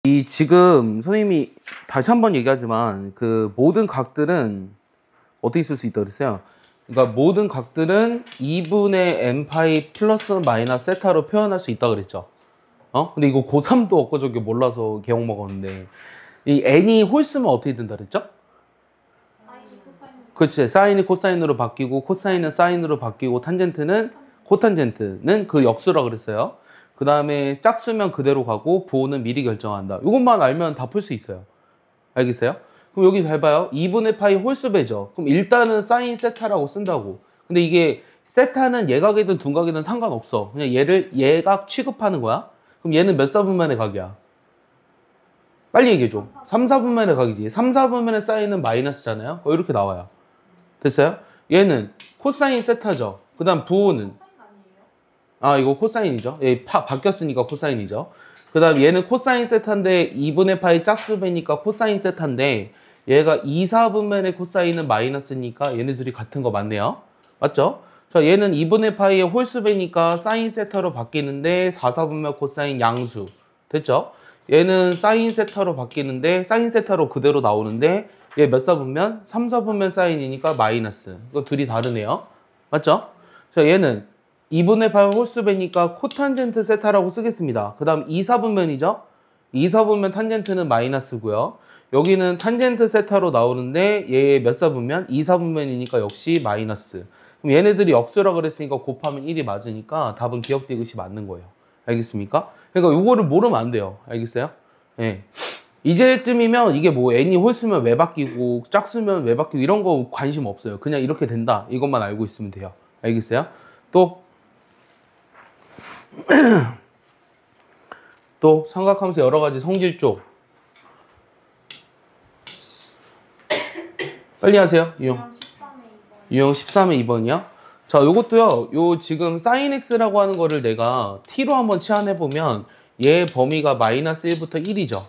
이 지금 선생님이 다시 한번 얘기하지만 그 모든 각들은 어떻게 쓸 수 있다고 그랬어요? 그러니까 모든 각들은 2분의 n파이 플러스 마이너스 세타로 표현할 수 있다고 그랬죠. 근데 이거 고3도 엊그저께 몰라서 개옥 먹었는데 이 n이 홀수면 어떻게 된다 그랬죠? 그렇지. 사인이 코사인으로 바뀌고 코사인은 사인으로 바뀌고 탄젠트는 코탄젠트는 그 역수라고 그랬어요. 그 다음에 짝수면 그대로 가고 부호는 미리 결정한다. 이것만 알면 다 풀 수 있어요. 알겠어요? 그럼 여기 잘 봐요. 2분의 파이 홀수배죠. 그럼 일단은 사인 세타라고 쓴다고. 근데 이게 세타는 예각이든 둔각이든 상관없어. 그냥 얘를 예각 취급하는 거야. 그럼 얘는 몇 사분면의 각이야? 빨리 얘기해줘. 3, 4분면의 각이지. 3, 4분면의 사인은 마이너스잖아요. 이렇게 나와요. 됐어요? 얘는 코사인 세타죠. 그 다음 부호는 이거 코사인이죠. 예, 바뀌었으니까 코사인이죠. 그 다음 얘는 코사인 세타인데 2분의 파이 짝수배니까 코사인 세타인데 얘가 2, 4분면의 코사인은 마이너스니까 얘네 둘이 같은 거 맞네요. 맞죠? 자, 얘는 2분의 파이의 홀수배니까 사인 세타로 바뀌는데 4, 4분면 코사인 양수. 됐죠? 얘는 사인 세타로 바뀌는데 사인 세타로 그대로 나오는데 얘 몇 사분면? 3, 4분면 사인이니까 마이너스. 이거 둘이 다르네요. 맞죠? 자, 얘는 2분의 파이 홀수배니까 코탄젠트 세타라고 쓰겠습니다. 그 다음 2, 4분면이죠? 2, 4분면 탄젠트는 마이너스고요. 여기는 탄젠트 세타로 나오는데 얘 몇 사분면? 2, 4분면이니까 역시 마이너스. 그럼 얘네들이 역수라고 그랬으니까 곱하면 1이 맞으니까 답은 기억 디귿이 맞는 거예요. 알겠습니까? 그러니까 요거를 모르면 안 돼요. 알겠어요? 예. 이제쯤이면 이게 뭐 n이 홀수면 왜 바뀌고 짝수면 왜 바뀌고 이런 거 관심 없어요. 그냥 이렇게 된다. 이것만 알고 있으면 돼요. 알겠어요? 또 삼각함수 여러 가지 성질 쪽 빨리 하세요. 유형 13의 2번이요. 자, 요것도요. 요 지금 sin x라고 하는 거를 내가 t로 한번 치환해 보면 얘 범위가 마이너스 1부터 1이죠.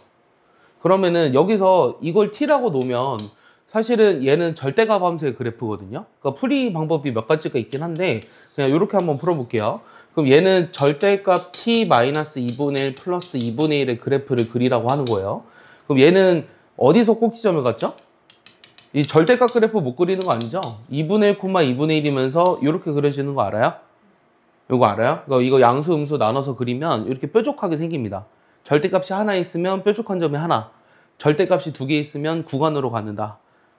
그러면은 여기서 이걸 t라고 놓으면 사실은 얘는 절대값 함수의 그래프거든요. 그러니까 풀이 방법이 몇 가지가 있긴 한데 그냥 이렇게 한번 풀어볼게요. 그럼 얘는 절대값 t-2분의 1 플러스 2분의 1의 그래프를 그리라고 하는 거예요. 그럼 얘는 어디서 꼭지점을 갖죠? 이 절대값 그래프 못 그리는 거 아니죠? 2분의 1, 2분의 1이면서 이렇게 그려지는 거 알아요? 이거 알아요? 이거 양수, 음수 나눠서 그리면 이렇게 뾰족하게 생깁니다. 절대값이 하나 있으면 뾰족한 점이 하나, 절대값이 두 개 있으면 구간으로 갖는다.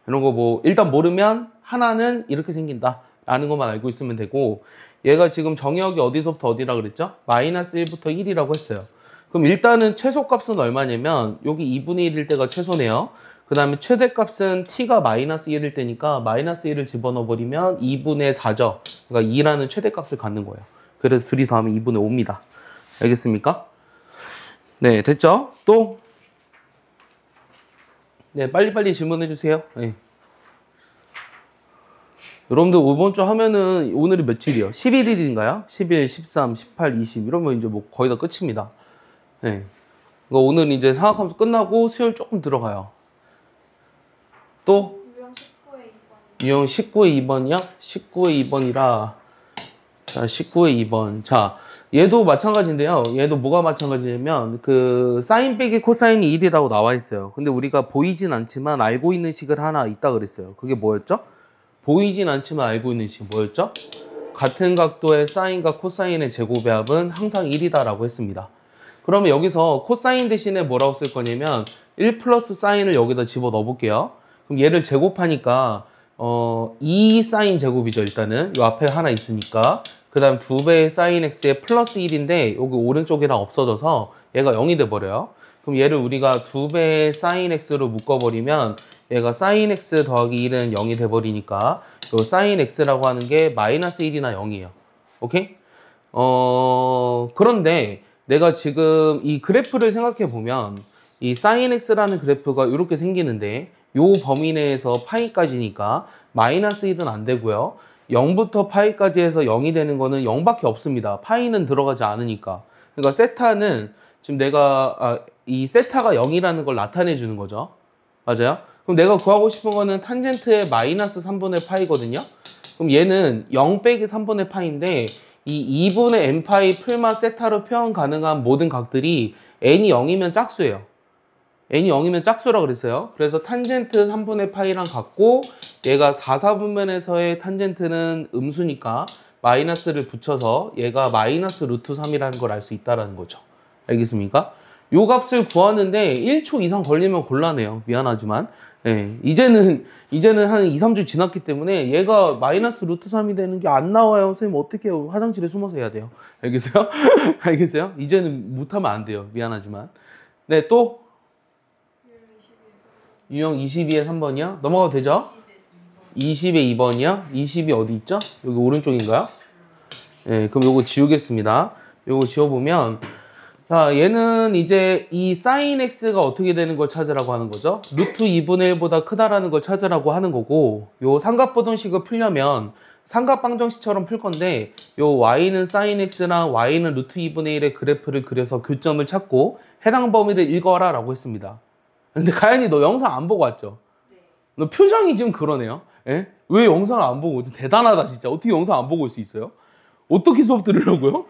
이런 거 뭐 일단 모르면 하나는 이렇게 생긴다 라는 것만 알고 있으면 되고, 얘가 지금 정의역이 어디서부터 어디라 그랬죠? 마이너스 1부터 1이라고 했어요. 그럼 일단은 최소값은 얼마냐면 여기 2분의 1일 때가 최소네요. 그 다음에 최대값은 t가 마이너스 1일 때니까 마이너스 1을 집어넣어 버리면 2분의 4죠. 그러니까 2라는 최대값을 갖는 거예요. 그래서 둘이 더하면 2분의 5입니다. 알겠습니까? 네, 됐죠? 또? 네, 빨리빨리 질문해 주세요. 네. 여러분들 이번 주 하면은 오늘이 며칠이요? 11일인가요? 11, 13, 18, 20 이러면 이제 뭐 거의 다 끝입니다. 네. 오늘 이제 상학함수 끝나고 수요일 조금 들어가요. 또? 유형 19의 2번이요? 19의 2번이라. 자, 19의 2번. 자, 얘도 마찬가지인데요. 얘도 뭐가 마찬가지냐면 그 사인 빼기 코사인이 1이라고 나와 있어요. 근데 우리가 보이진 않지만 알고 있는 식을 하나 있다 그랬어요. 그게 뭐였죠? 보이진 않지만 알고 있는 식 뭐였죠? 같은 각도의 사인과 코사인의 제곱의 합은 항상 1이다라고 했습니다. 그러면 여기서 코사인 대신에 뭐라고 쓸 거냐면 1 플러스 사인을 여기다 집어 넣어 볼게요. 그럼 얘를 제곱하니까 2 사인 제곱이죠. 일단은 이 앞에 하나 있으니까. 그 다음 2배의 사인 x에 플러스 1인데 여기 오른쪽이랑 없어져서 얘가 0이 돼버려요. 그럼 얘를 우리가 2배의 사인 x로 묶어버리면 얘가 사인 x 더하기 1은 0이 돼버리니까 요 사인 x라고 하는 게 마이너스 1이나 0이에요. 오케이? 그런데 내가 지금 이 그래프를 생각해 보면 이 사인 x라는 그래프가 이렇게 생기는데 요 범위 내에서 파이까지니까 마이너스 1은 안 되고요. 0부터 파이까지 해서 0이 되는 거는 0밖에 없습니다. 파이는 들어가지 않으니까. 그러니까 세타는 지금 내가 이 세타가 0이라는 걸 나타내 주는 거죠. 맞아요? 그럼 내가 구하고 싶은 거는 탄젠트의 마이너스 3분의 파이거든요. 그럼 얘는 0 빼기 3분의 파인데 이 2분의 n파이 풀마 세타로 표현 가능한 모든 각들이 n이 0이면 짝수예요. n이 0이면 짝수라 그랬어요. 그래서 탄젠트 3분의 파이랑 같고 얘가 4, 4분면에서의 탄젠트는 음수니까 마이너스를 붙여서 얘가 마이너스 루트 3이라는 걸 알 수 있다는 거죠. 알겠습니까? 요 값을 구하는데 1초 이상 걸리면 곤란해요. 미안하지만. 예, 이제는 한 2, 3주 지났기 때문에 얘가 마이너스 루트 3이 되는 게 안 나와요. 선생님 어떻게 해요? 화장실에 숨어서 해야 돼요. 알겠어요? 알겠어요? 이제는 못하면 안 돼요. 미안하지만. 네, 또? 유형 22에 3번이요? 넘어가도 되죠? 20에 2번이요? 20이 어디 있죠? 여기 오른쪽인가요? 네, 그럼 요거 지우겠습니다. 요거 지워보면 자, 얘는 이제 이 sin x가 어떻게 되는 걸 찾으라고 하는 거죠? 루트 2분의 1보다 크다라는 걸 찾으라고 하는 거고 요 삼각보동식을 풀려면 삼각방정식처럼 풀 건데 요 y는 sin x랑 y는 루트 2분의 1의 그래프를 그려서 교점을 찾고 해당 범위를 읽어라 라고 했습니다. 근데 가연이 너 영상 안 보고 왔죠? 너 표정이 지금 그러네요. 예? 왜 영상을 안 보고 대단하다 진짜. 어떻게 영상 안 보고 올 수 있어요? 어떻게 수업 들으려고요?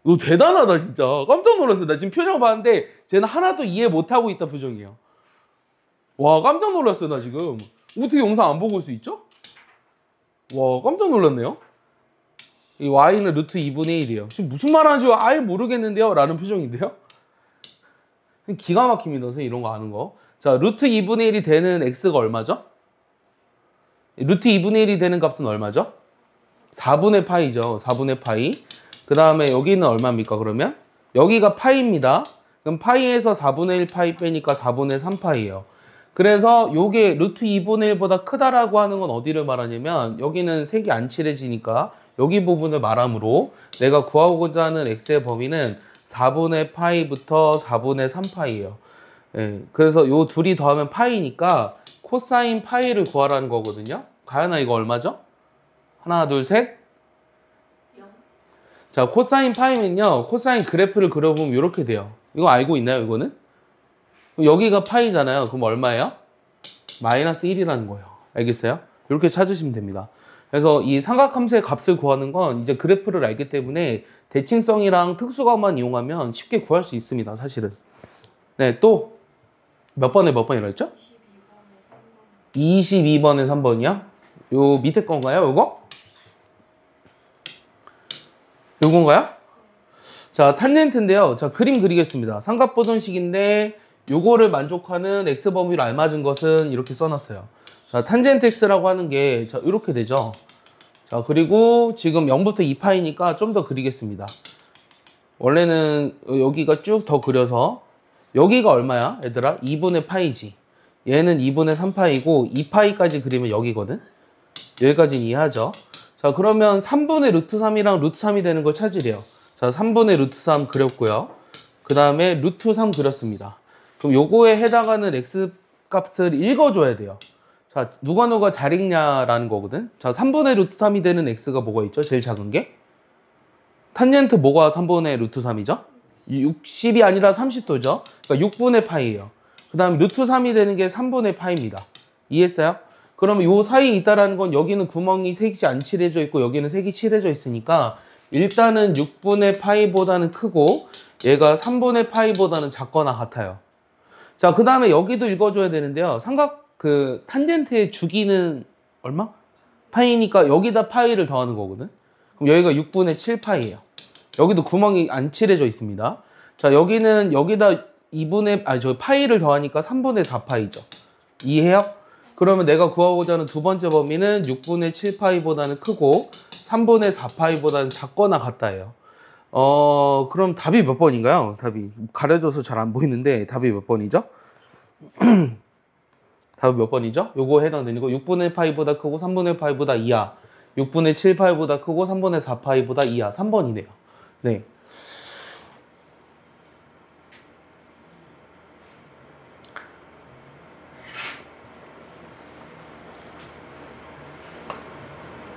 너 대단하다 진짜. 깜짝 놀랐어. 나 지금 표정 봤는데 쟤는 하나도 이해 못하고 있다 표정이에요. 와 깜짝 놀랐어요 나 지금. 어떻게 영상 안 보고 올 수 있죠? 와 깜짝 놀랐네요. 이 y는 루트 2분의 1이에요. 지금 무슨 말 하는지 아예 모르겠는데요? 라는 표정인데요. 기가 막힙니다 선생님 이런 거 아는 거. 자 루트 2분의 1이 되는 x가 얼마죠? 루트 2분의 1이 되는 값은 얼마죠? 4분의 파이죠. 4분의 파이. 그 다음에 여기는 얼마입니까 그러면? 여기가 파이입니다. 그럼 파이에서 4분의 1 파이 빼니까 4분의 3 파이예요. 그래서 요게 루트 2분의 1보다 크다라고 하는 건 어디를 말하냐면 여기는 색이 안 칠해지니까 여기 부분을 말하므로 내가 구하고자 하는 x의 범위는 4분의 파이부터 4분의 3 파이예요. 예, 그래서 요 둘이 더하면 파이니까 코사인 파이를 구하라는 거거든요. 가연아 이거 얼마죠? 하나 둘 셋. 자 코사인 파이면요 코사인 그래프를 그려보면 이렇게 돼요. 이거 알고 있나요 이거는? 여기가 파이잖아요. 그럼 얼마예요? 마이너스 1이라는 거예요. 알겠어요? 이렇게 찾으시면 됩니다. 그래서 이 삼각함수의 값을 구하는 건 이제 그래프를 알기 때문에 대칭성이랑 특수각만 이용하면 쉽게 구할 수 있습니다. 사실은. 네, 또 몇 번이라 했죠? 22번에 3번이요? 요 밑에 건가요? 요거? 요건가요? 자, 탄젠트인데요. 자, 그림 그리겠습니다. 삼각보정식인데 요거를 만족하는 x 범위로 알맞은 것은 이렇게 써놨어요. 자, 탄젠트 x라고 하는 게 자, 이렇게 되죠. 자, 그리고 지금 0부터 2파이니까 좀 더 그리겠습니다. 원래는 여기가 쭉 더 그려서 여기가 얼마야? 얘들아? 2분의 파이지. 얘는 2분의 3파이고 2파이까지 그리면 여기거든. 여기까지는 이해하죠? 자, 그러면 3분의 루트 3이랑 루트 3이 되는 걸 찾으래요. 자, 3분의 루트 3 그렸고요. 그 다음에 루트 3 그렸습니다. 그럼 요거에 해당하는 x 값을 읽어줘야 돼요. 자, 누가 잘 읽냐라는 거거든. 자, 3분의 루트 3이 되는 x가 뭐가 있죠? 제일 작은 게? 탄젠트 뭐가 3분의 루트 3이죠? 60이 아니라 30도죠? 그러니까 6분의 파이예요. 그 다음 루트 3이 되는 게 3분의 파이입니다. 이해했어요? 그러면 요 사이에 있다라는 건 여기는 구멍이 색이 안 칠해져 있고 여기는 색이 칠해져 있으니까 일단은 6분의 파이보다는 크고 얘가 3분의 파이보다는 작거나 같아요. 자, 그 다음에 여기도 읽어줘야 되는데요. 탄젠트의 주기는 얼마? 파이니까 여기다 파이를 더하는 거거든. 그럼 여기가 6분의 7파이예요. 여기도 구멍이 안 칠해져 있습니다. 자, 여기는 여기다 파이를 더하니까 3분의 4파이죠. 이해해요? 그러면 내가 구하고자 하는 두 번째 범위는 6분의 7파이보다는 크고 3분의 4파이보다는 작거나 같다예요. 그럼 답이 몇 번인가요? 답이 가려져서 잘 안 보이는데 답이 몇 번이죠? 답이 몇 번이죠? 요거 해당되는 거 6분의 파이보다 크고 3분의 파이보다 이하 6분의 7파이보다 크고 3분의 4파이보다 이하 3번이네요. 네.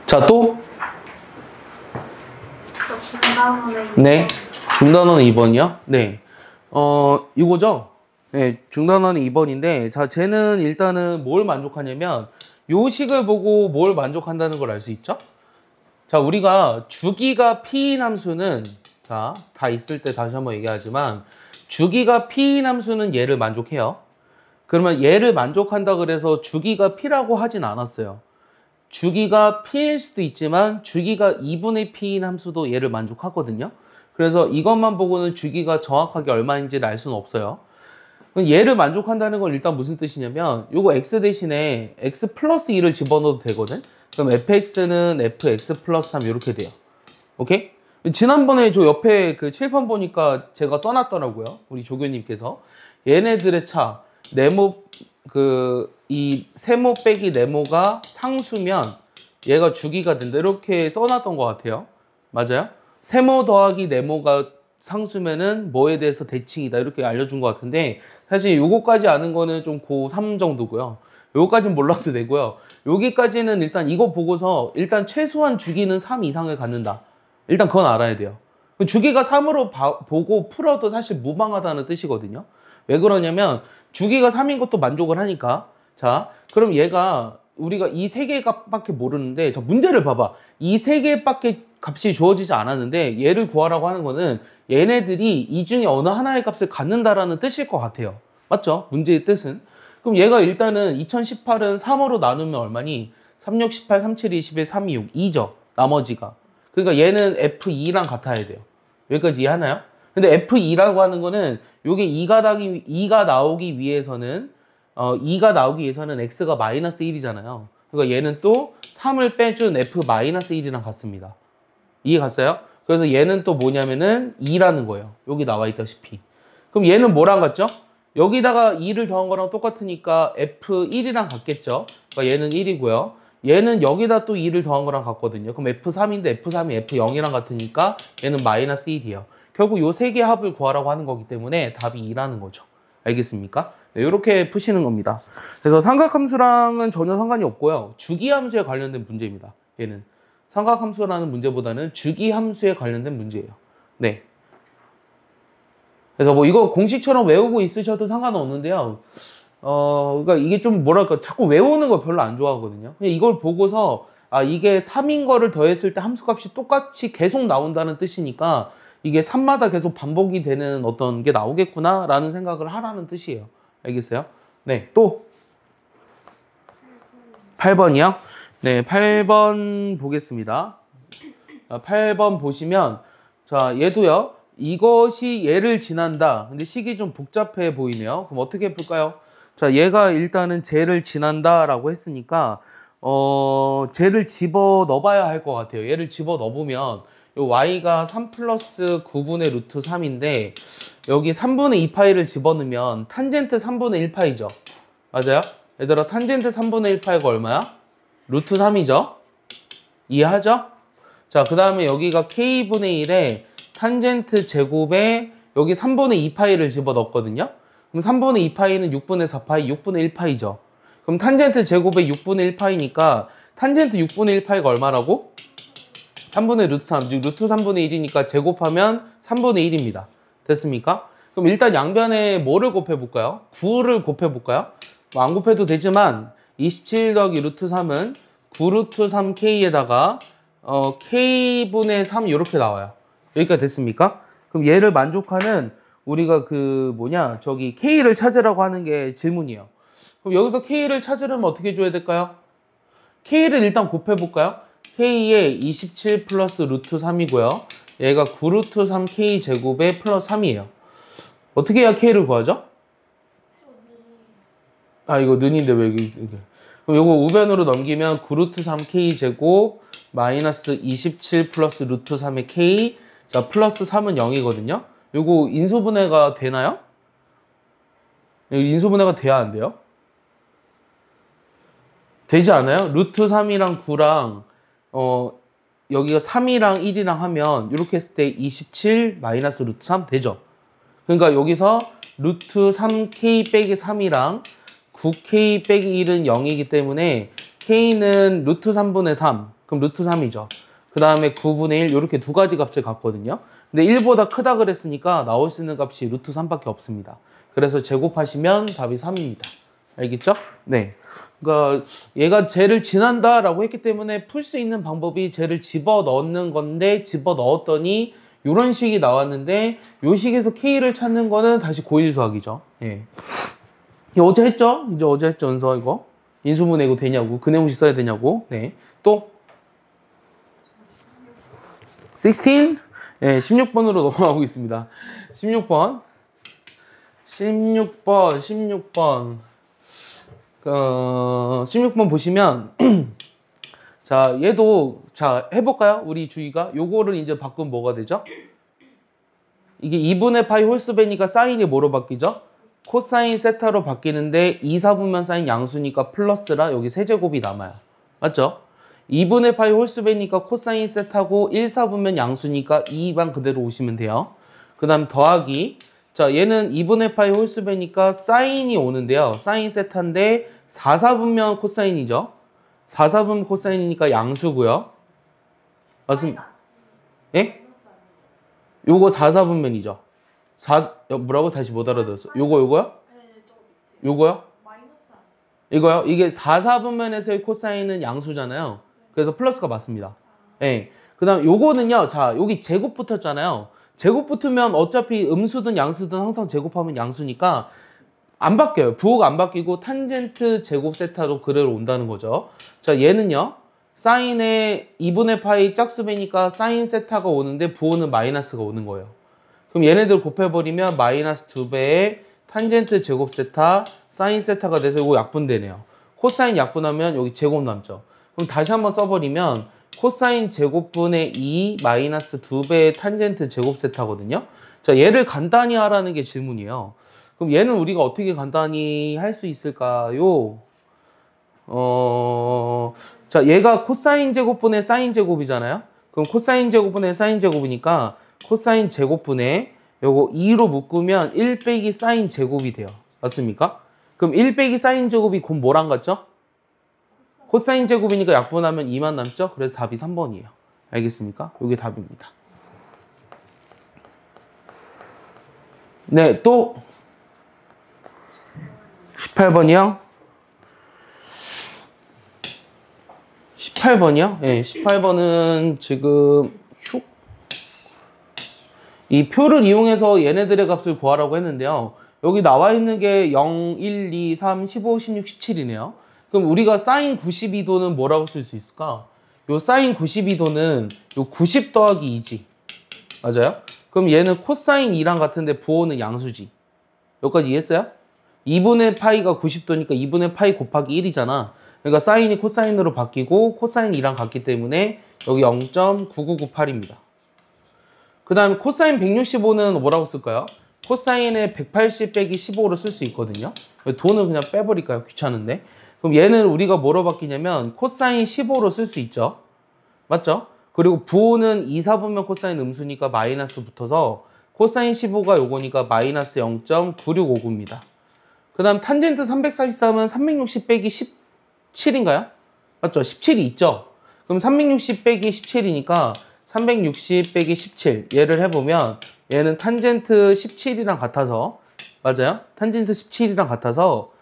자, 또? 네. 중단원은 2번이요? 네. 이거죠? 네. 중단원은 2번인데, 자, 쟤는 일단은 뭘 만족하냐면, 요 식을 보고 뭘 만족한다는 걸 알 수 있죠? 자, 우리가 주기가 P인 함수는, 자, 다 있을 때 다시 한번 얘기하지만, 주기가 P인 함수는 얘를 만족해요. 그러면 얘를 만족한다 그래서 주기가 p라고 하진 않았어요. 주기가 p일 수도 있지만 주기가 2분의 p인 함수도 얘를 만족하거든요. 그래서 이것만 보고는 주기가 정확하게 얼마인지를 알 수는 없어요. 얘를 만족한다는 건 일단 무슨 뜻이냐면 요거 x 대신에 x 플러스 2를 집어넣어도 되거든. 그럼 fx는 fx 플러스 3 이렇게 돼요. 오케이? 지난번에 저 옆에 그 칠판 보니까 제가 써놨더라고요. 우리 조교님께서 얘네들의 차 네모 이 세모 빼기 네모가 상수면 얘가 주기가 된다 이렇게 써놨던 것 같아요. 맞아요? 세모 더하기 네모가 상수면은 뭐에 대해서 대칭이다 이렇게 알려준 것 같은데 사실 요거까지 아는 거는 좀 고3 정도고요. 요거까지는 몰라도 되고요. 여기까지는 일단 이거 보고서 일단 최소한 주기는 3 이상을 갖는다. 일단 그건 알아야 돼요. 주기가 3으로 보고 풀어도 사실 무방하다는 뜻이거든요. 왜 그러냐면 주기가 3인 것도 만족을 하니까. 자, 그럼 얘가 우리가 이 세 개 값밖에 모르는데 저 문제를 봐봐. 이 세 개밖에 값이 주어지지 않았는데 얘를 구하라고 하는 거는 얘네들이 이 중에 어느 하나의 값을 갖는다라는 뜻일 것 같아요. 맞죠? 문제의 뜻은. 그럼 얘가 일단은 2018은 3으로 나누면 얼마니? 3, 6, 18, 3, 7, 21, 3, 2, 6. 2죠. 나머지가. 그러니까 얘는 F2랑 같아야 돼요. 여기까지 이해하나요? 근데 F2라고 하는 거는 요게 2가 나오기 위해서는 2가 나오기 위해서는 X가 마이너스 1이잖아요. 그러니까 얘는 또 3을 빼준 F-1이랑 같습니다. 이해 갔어요? 그래서 얘는 또 뭐냐면은 2라는 거예요. 여기 나와 있다시피. 그럼 얘는 뭐랑 같죠? 여기다가 2를 더한 거랑 똑같으니까 F1이랑 같겠죠? 그러니까 얘는 1이고요. 얘는 여기다 또 2를 더한 거랑 같거든요. 그럼 F3인데 F3이 F0이랑 같으니까 얘는 마이너스 1이에요. 결국 요 세 개 합을 구하라고 하는 거기 때문에 답이 2라는 거죠. 알겠습니까? 네, 이렇게 푸시는 겁니다. 그래서 삼각함수랑은 전혀 상관이 없고요. 주기함수에 관련된 문제입니다. 얘는 삼각함수라는 문제보다는 주기함수에 관련된 문제예요. 네. 그래서 뭐 이거 공식처럼 외우고 있으셔도 상관없는데요. 그러니까 이게 좀 뭐랄까 자꾸 외우는 걸 별로 안 좋아하거든요. 그냥 이걸 보고서 아 이게 3인 거를 더했을 때 함수값이 똑같이 계속 나온다는 뜻이니까 이게 3마다 계속 반복이 되는 어떤 게 나오겠구나 라는 생각을 하라는 뜻이에요. 알겠어요? 네, 또 8번이요? 네, 8번 보겠습니다. 8번 보시면 자 얘도요. 이것이 얘를 지난다. 근데 식이 좀 복잡해 보이네요. 그럼 어떻게 풀까요? 자, 얘가 일단은 쟤를 지난다 라고 했으니까 쟤를 집어 넣어봐야 할 것 같아요. 얘를 집어 넣어보면 요 y가 3 플러스 9분의 루트 3인데 여기 3분의 2파이를 집어넣으면 탄젠트 3분의 1파이죠. 맞아요? 얘들아 탄젠트 3분의 1파이가 얼마야? 루트 3이죠. 이해하죠? 자, 그 다음에 여기가 k분의 1에 탄젠트 제곱에 여기 3분의 2파이를 집어넣었거든요. 그럼 3분의 2파이는 6분의 4파이, 6분의 1파이죠. 그럼 탄젠트 제곱에 6분의 1파이니까 탄젠트 6분의 1파이가 얼마라고? 3분의 루트 3, 즉 루트 3분의 1이니까 제곱하면 3분의 1입니다. 됐습니까? 그럼 일단 양변에 뭐를 곱해볼까요? 9를 곱해볼까요? 뭐 안 곱해도 되지만 27 더하기 루트 3은 9 루트 3k에다가 k분의 3 이렇게 나와요. 여기까지 됐습니까? 그럼 얘를 만족하는 우리가 저기 k를 찾으라고 하는 게 질문이에요. 그럼 여기서 k를 찾으려면 어떻게 줘야 될까요? k를 일단 곱해볼까요? k에 27 플러스 루트 3이고요. 얘가 9 루트 3k 제곱에 플러스 3이에요. 어떻게 해야 k를 구하죠? 아, 이거 는인데 왜 이게. 그럼 이거 우변으로 넘기면 9 루트 3k 제곱 마이너스 27 플러스 루트 3의 k 자 플러스 3은 0이거든요. 요거 인수분해가 되나요? 인수분해가 돼야 안 돼요? 되지 않아요? 루트 3이랑 9랑 여기가 3이랑 1이랑 하면 이렇게 했을 때 27 마이너스 루트 3 되죠? 그러니까 여기서 루트 3k 빼기 3이랑 9k 빼기 1은 0이기 때문에 k는 루트 3분의 3 그럼 루트 3이죠. 그 다음에 9분의 1 이렇게 두 가지 값을 갖거든요. 근데 1보다 크다 그랬으니까 나올 수 있는 값이 루트 3밖에 없습니다. 그래서 제곱하시면 답이 3입니다. 알겠죠? 네. 그러니까 얘가 쟤를 지난다 라고 했기 때문에 풀 수 있는 방법이 쟤를 집어넣는 건데 집어넣었더니 이런 식이 나왔는데 이 식에서 K를 찾는 거는 다시 고1 수학이죠. 예. 이거 어제 했죠? 이제 어제 했죠, 은서 이거. 인수분해 이거 되냐고. 그 내용식 써야 되냐고. 네. 또 16. 네, 16번으로 넘어가고 있습니다. 16번. 16번. 16번 보시면 자, 얘도 자, 해볼까요? 우리 주의가 요거를 이제 바꾸면 뭐가 되죠? 이게 2분의 파이 홀수배니까 사인이 뭐로 바뀌죠? 코사인 세타로 바뀌는데 2, 4분면 사인 양수니까 플러스라 여기 세제곱이 남아요. 맞죠? 2분의 파이 홀수배니까 코사인 세타고 1, 4분면 양수니까 2반 그대로 오시면 돼요. 그 다음 더하기. 자, 얘는 2분의 파이 홀수배니까 사인이 오는데요. 사인 세타인데 4, 4분면 코사인이죠. 4, 4분면 코사인이니까 양수고요. 맞습니다. 예? 요거 4, 4분면이죠. 뭐라고? 다시 못 알아들었어. 요거요? 요거요? 이거요? 이게 4, 4분면에서의 코사인은 양수잖아요. 그래서 플러스가 맞습니다. 예. 그 다음 요거는요. 자, 여기 제곱 붙었잖아요. 제곱 붙으면 어차피 음수든 양수든 항상 제곱하면 양수니까 안 바뀌어요. 부호가 안 바뀌고 탄젠트 제곱 세타로 그대로 온다는 거죠. 자, 얘는요. 사인의 2분의 파이 짝수배니까 사인 세타가 오는데 부호는 마이너스가 오는 거예요. 그럼 얘네들 곱해버리면 마이너스 2배의 탄젠트 제곱 세타, 사인 세타가 돼서 이거 약분되네요. 코사인 약분하면 여기 제곱 남죠. 그럼 다시 한번 써버리면 코사인 제곱분의 2 마이너스 2배의 탄젠트 제곱 세타거든요. 자, 얘를 간단히 하라는 게 질문이에요. 그럼 얘는 우리가 어떻게 간단히 할 수 있을까요? 자, 얘가 코사인 제곱분의 사인 제곱이잖아요. 그럼 코사인 제곱분의 사인 제곱이니까 코사인 제곱분의 요거 2로 묶으면 1 빼기 사인 제곱이 돼요. 맞습니까? 그럼 1 빼기 사인 제곱이 곧 뭐랑 같죠? 코사인 제곱이니까 약분하면 2만 남죠? 그래서 답이 3번이에요. 알겠습니까? 요게 답입니다. 네, 또 18번이요? 18번이요? 네, 18번은 지금 이 표를 이용해서 얘네들의 값을 구하라고 했는데요. 여기 나와 있는 게 0, 1, 2, 3, 15, 16, 17이네요. 그럼 우리가 사인 92도는 뭐라고 쓸 수 있을까? 요 사인 92도는 요 90 더하기 2지. 맞아요? 그럼 얘는 코사인 2랑 같은데 부호는 양수지. 여기까지 이해했어요? 2분의 파이가 90도니까 2분의 파이 곱하기 1이잖아. 그러니까 사인이 코사인으로 바뀌고 코사인 2랑 같기 때문에 여기 0.9998입니다. 그 다음에 코사인 165는 뭐라고 쓸까요? 코사인의 180 빼기 15로 쓸 수 있거든요. 돈을 그냥 빼버릴까요? 귀찮은데. 그럼 얘는 우리가 뭐로 바뀌냐면 코사인 15로 쓸 수 있죠. 맞죠? 그리고 부호는 2, 4분면 코사인 음수니까 마이너스 붙어서 코사인 15가 요거니까 마이너스 0.9659입니다. 그 다음 탄젠트 343은 360 빼기 17인가요? 맞죠? 17이 있죠? 그럼 360 빼기 17이니까 360 빼기 17 얘를 해보면 얘는 탄젠트 17이랑 같아서 맞아요? 탄젠트 17이랑 같아서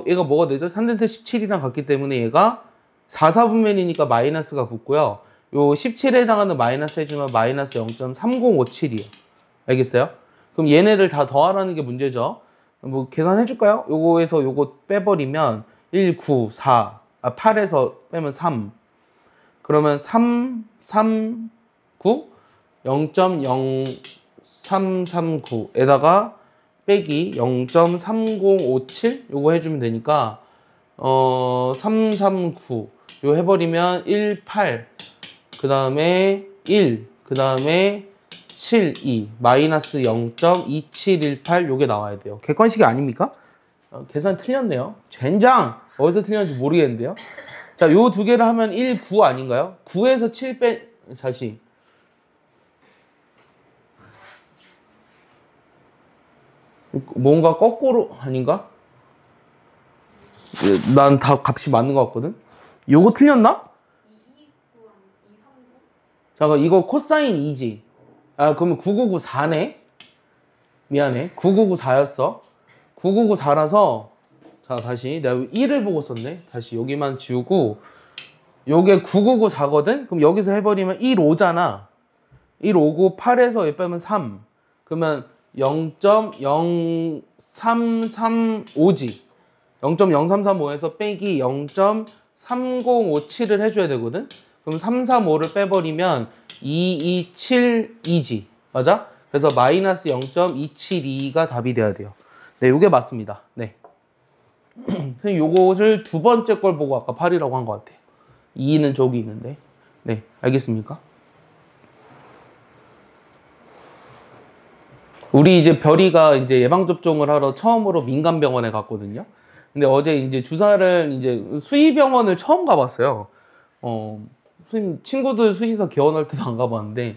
얘가 뭐가 되죠? 탄젠트 17이랑 같기 때문에 얘가 4, 4분면이니까 마이너스가 붙고요. 요 17에 해당하는 마이너스 해주면 마이너스 0.3057이에요. 알겠어요? 그럼 얘네를 다 더하라는 게 문제죠. 뭐 계산해줄까요? 요거에서 요거 빼버리면 1, 9, 4, 8에서 빼면 3 그러면 3, 3, 9 0.0339에다가 빼기 0.3057 요거 해주면 되니까 339 요 해버리면 1, 8 그 다음에 1 그 다음에 7, 2 마이너스 0.2718 요게 나와야 돼요. 객관식이 아닙니까? 계산 틀렸네요. 젠장! 어디서 틀렸는지 모르겠는데요. 자, 요 두 개를 하면 1, 9 아닌가요? 9에서 7 빼, 다시. 뭔가 거꾸로, 아닌가? 난 다 값이 맞는 것 같거든? 요거 틀렸나? 잠깐, 이거 코사인 2지. 아, 그러면 9994네? 미안해. 9994였어. 9994라서, 자, 다시. 내가 1을 보고 썼네. 다시 여기만 지우고, 요게 9994거든? 그럼 여기서 해버리면 1, 5잖아. 1, 5고 8에서 얘 빼면 3. 그러면 0.0335지. 0.0335에서 빼기 0.3057을 해줘야 되거든. 그럼 335를 빼버리면 2272지. 맞아? 그래서 마이너스 0.272가 답이 돼야 돼요. 네, 요게 맞습니다. 네. 요것을 두 번째 걸 보고 아까 8이라고 한 것 같아요. 2는 저기 있는데. 네, 알겠습니까? 우리 이제 별이가 이제 예방접종을 하러 처음으로 민간병원에 갔거든요. 근데 어제 이제 주사를 이제 수의병원을 처음 가봤어요. 친구들 수의사 개원할 때도 안 가봤는데,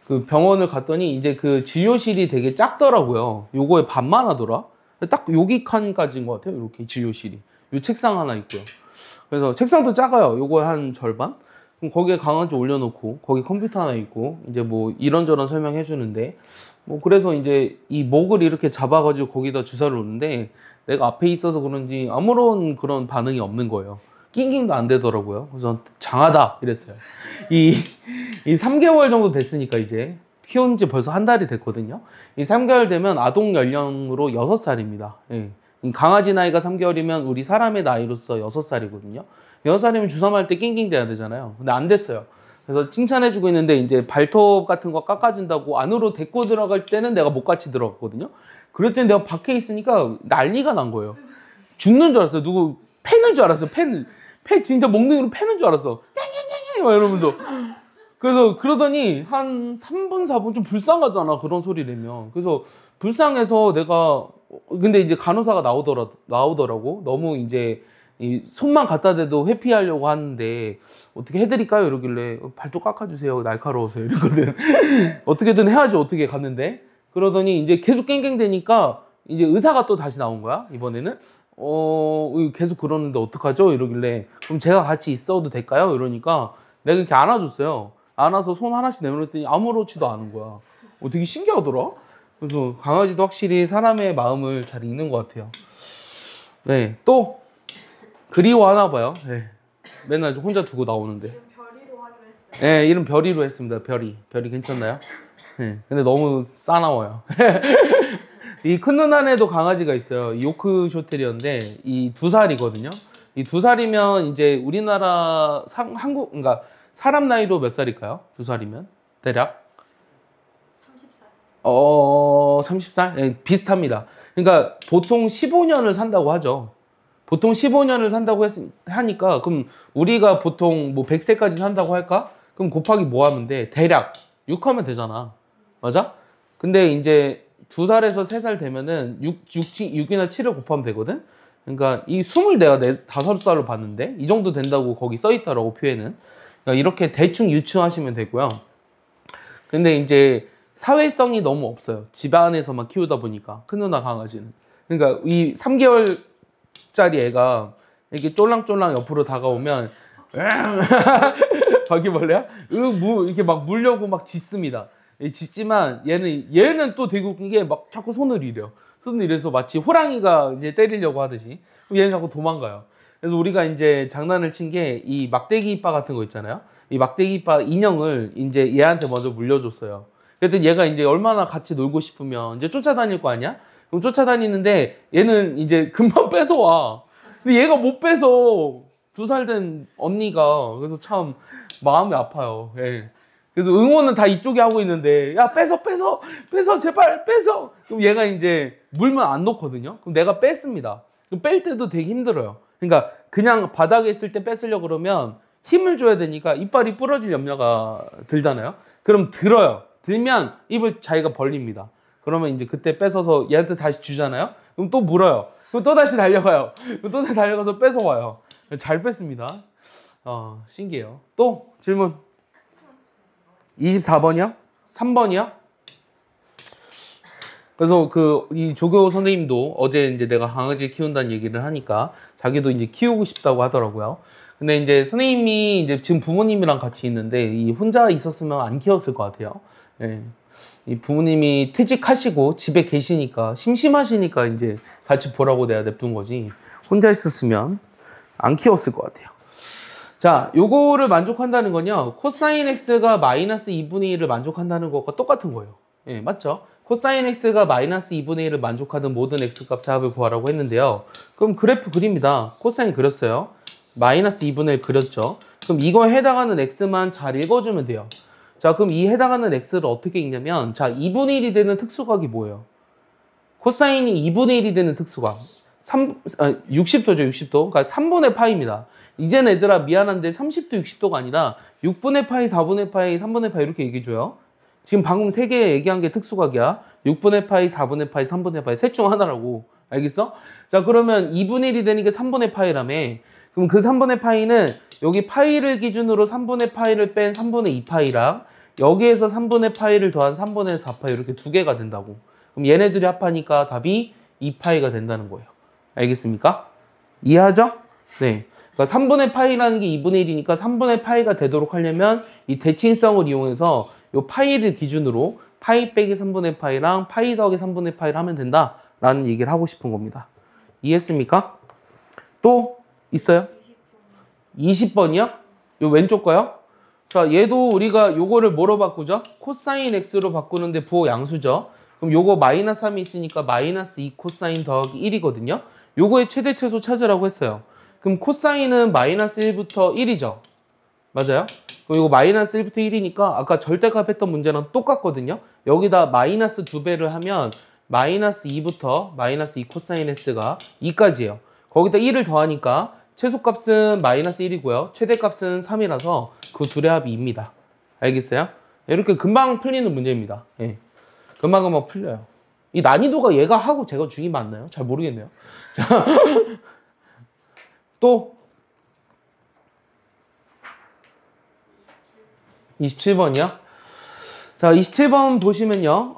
그 병원을 갔더니 이제 그 진료실이 되게 작더라고요. 요거의 반만 하더라. 딱 여기 칸까지인 것 같아요. 이렇게 진료실이. 요 책상 하나 있고요. 그래서 책상도 작아요. 요거 한 절반? 그럼 거기에 강아지 올려놓고, 거기 컴퓨터 하나 있고, 이제 뭐 이런저런 설명해 주는데, 뭐 그래서 이제 이 목을 이렇게 잡아가지고 거기다 주사를 놓는데, 내가 앞에 있어서 그런지 아무런 그런 반응이 없는 거예요. 낑낑도 안 되더라고요. 그래서 장하다 이랬어요. 이 3개월 정도 됐으니까 이제 키운 지 벌써 한 달이 됐거든요. 이 3개월 되면 아동 연령으로 6살입니다. 예. 강아지 나이가 3개월이면 우리 사람의 나이로서 6살이거든요. 6살이면 주사 맞을 때 낑낑 대야 되잖아요. 근데 안 됐어요. 그래서 칭찬해주고 있는데 이제 발톱 같은 거 깎아준다고 안으로 데리고 들어갈 때는 내가 못 같이 들어갔거든요. 그럴 때 내가 밖에 있으니까 난리가 난 거예요. 죽는 줄 알았어요. 누구 패는 줄 알았어요. 패 진짜 몽둥이로 패는 줄 알았어. 막 이러면서. 그래서 그러더니 한 3분, 4분 좀 불쌍하잖아. 그런 소리 내면. 그래서 불쌍해서 내가 근데 이제 간호사가 나오더라고. 너무 이제 이 손만 갖다 대도 회피하려고 하는데 어떻게 해드릴까요? 이러길래 발톱 깎아주세요. 날카로워서 이러거든. 어떻게든 해야지. 어떻게 갔는데 그러더니 이제 계속 깽깽대니까 이제 의사가 또 다시 나온 거야. 이번에는 계속 그러는데 어떡하죠? 이러길래 그럼 제가 같이 있어도 될까요? 이러니까 내가 이렇게 안아줬어요. 안아서 손 하나씩 내밀었더니 아무렇지도 않은 거야. 되게 신기하더라. 그래서 강아지도 확실히 사람의 마음을 잘 읽는 것 같아요. 네, 또 그리워하나 봐요. 네. 맨날 혼자 두고 나오는데. 이름 별이로 하기로 했어요. 네, 이름 별이로 했습니다. 별이 괜찮나요? 네, 근데 너무 싸나워요. 이 큰 누나네도 강아지가 있어요. 요크쇼테리어인데 이 2살이거든요. 이 2살이면 이제 우리나라 그러니까 사람 나이로 몇 살일까요? 2살이면 대략 30살. 30살? 네, 비슷합니다. 그러니까 보통 15년을 산다고 하죠. 보통 15년을 산다고 하니까 그럼 우리가 보통 뭐 100세까지 산다고 할까? 그럼 곱하기 뭐 하면 돼? 대략 6 하면 되잖아. 맞아? 근데 이제 2살에서 3살 되면은 6이나 7을 곱하면 되거든? 그러니까 이 25살로 봤는데 이 정도 된다고 거기 써 있더라고, 표에는. 그러니까 이렇게 대충 유추하시면 되고요. 근데 이제 사회성이 너무 없어요. 집 안에서만 키우다 보니까, 큰 누나 강아지는. 그러니까 이 3개월짜리 애가 이렇게 쫄랑쫄랑 옆으로 다가오면 바퀴벌레야? 이렇게 막 물려고 막 짖습니다. 짖지만 얘는 또 되게 웃긴 게 막 자꾸 손을 이려. 손을 이래서 마치 호랑이가 이제 때리려고 하듯이. 얘는 자꾸 도망가요. 그래서 우리가 이제 장난을 친 게 이 막대기 이빠 같은 거 있잖아요. 이 막대기 이빠 인형을 이제 얘한테 먼저 물려줬어요. 그랬더니 얘가 이제 얼마나 같이 놀고 싶으면 이제 쫓아다닐 거 아니야? 그럼 쫓아다니는데 얘는 이제 금방 뺏어와. 근데 얘가 못 뺏어. 2살 된 언니가. 그래서 참 마음이 아파요. 예. 그래서 응원은 다 이쪽에 하고 있는데, 야, 뺏어, 제발, 뺏어! 그럼 얘가 이제 물면 안 놓거든요? 그럼 내가 뺐습니다. 그럼 뺄 때도 되게 힘들어요. 그러니까 그냥 바닥에 있을 때 뺏으려고 그러면 힘을 줘야 되니까 이빨이 부러질 염려가 들잖아요? 그럼 들어요. 들면 입을 자기가 벌립니다. 그러면 이제 그때 뺏어서 얘한테 다시 주잖아요? 그럼 또 물어요. 그럼 또 다시 달려가요. 그럼 또 다시 달려가서 뺏어와요. 잘 뺐습니다. 신기해요. 또 질문. 24번이요? 3번이요? 그래서 이 조교 선생님도 어제 이제 내가 강아지 키운다는 얘기를 하니까 자기도 이제 키우고 싶다고 하더라고요. 근데 이제 선생님이 이제 지금 부모님이랑 같이 있는데 이 혼자 있었으면 안 키웠을 것 같아요. 예. 이 부모님이 퇴직하시고 집에 계시니까 심심하시니까 이제 같이 보라고 내가 냅둔 거지. 혼자 있었으면 안 키웠을 것 같아요. 자, 요거를 만족한다는 건요, 코사인 x가 마이너스 2분의 1을 만족한다는 것과 똑같은 거예요. 예, 맞죠? 코사인 x가 마이너스 2분의 1을 만족하는 모든 x값의 합을 구하라고 했는데요. 그럼 그래프 그립니다. 코사인 그렸어요. 마이너스 2분의 1 그렸죠. 그럼 이거에 해당하는 x만 잘 읽어주면 돼요. 자, 그럼 이 해당하는 x를 어떻게 읽냐면, 자, 2분의 1이 되는 특수각이 뭐예요? 코사인이 2분의 1이 되는 특수각. 60도죠, 60도. 그러니까 3분의 파이입니다. 이제는 얘들아, 미안한데 30도, 60도가 아니라 6분의 파이, 4분의 파이, 3분의 파이 이렇게 얘기해줘요. 지금 방금 3개 얘기한 게 특수각이야. 6분의 파이, 4분의 파이, 3분의 파이. 셋 중 하나라고. 알겠어? 자, 그러면 2분의 1이 되는 게 3분의 파이라며. 그럼 그 3분의 파이는 여기 파이를 기준으로 3분의 파이를 뺀 3분의 2파이랑 여기에서 3분의 파이를 더한 3분의 4파이 이렇게 두 개가 된다고. 그럼 얘네들이 합하니까 답이 2파이가 된다는 거예요. 알겠습니까? 이해하죠? 네. 그러니까 3분의 파이라는 게 2분의 1이니까 3분의 파이가 되도록 하려면 이 대칭성을 이용해서 이 파이를 기준으로 파이 빼기 3분의 파이랑 파이 더하기 3분의 파이를 하면 된다라는 얘기를 하고 싶은 겁니다. 이해했습니까? 또 있어요? 20번이요? 요 왼쪽 거요? 자, 얘도 우리가 요거를 뭐로 바꾸죠? 코사인 x로 바꾸는데 부호 양수죠. 그럼 요거 마이너스 3이 있으니까 마이너스 2 코사인 더하기 1이거든요. 요거의 최대 최소 찾으라고 했어요. 그럼 코사인은 마이너스 1부터 1이죠. 맞아요? 그럼 이거 마이너스 1부터 1이니까 아까 절대값 했던 문제랑 똑같거든요. 여기다 마이너스 2배를 하면 마이너스 2부터 마이너스 2 코사인 s가 2까지예요. 거기다 1을 더하니까 최소값은 마이너스 1이고요. 최대값은 3이라서 그 둘의 합이 2입니다. 알겠어요? 이렇게 금방 풀리는 문제입니다. 예. 금방 풀려요. 이 난이도가 얘가 하고 제가 중이 맞나요? 잘 모르겠네요. 자, 또 27번이요? 자, 27번 보시면요.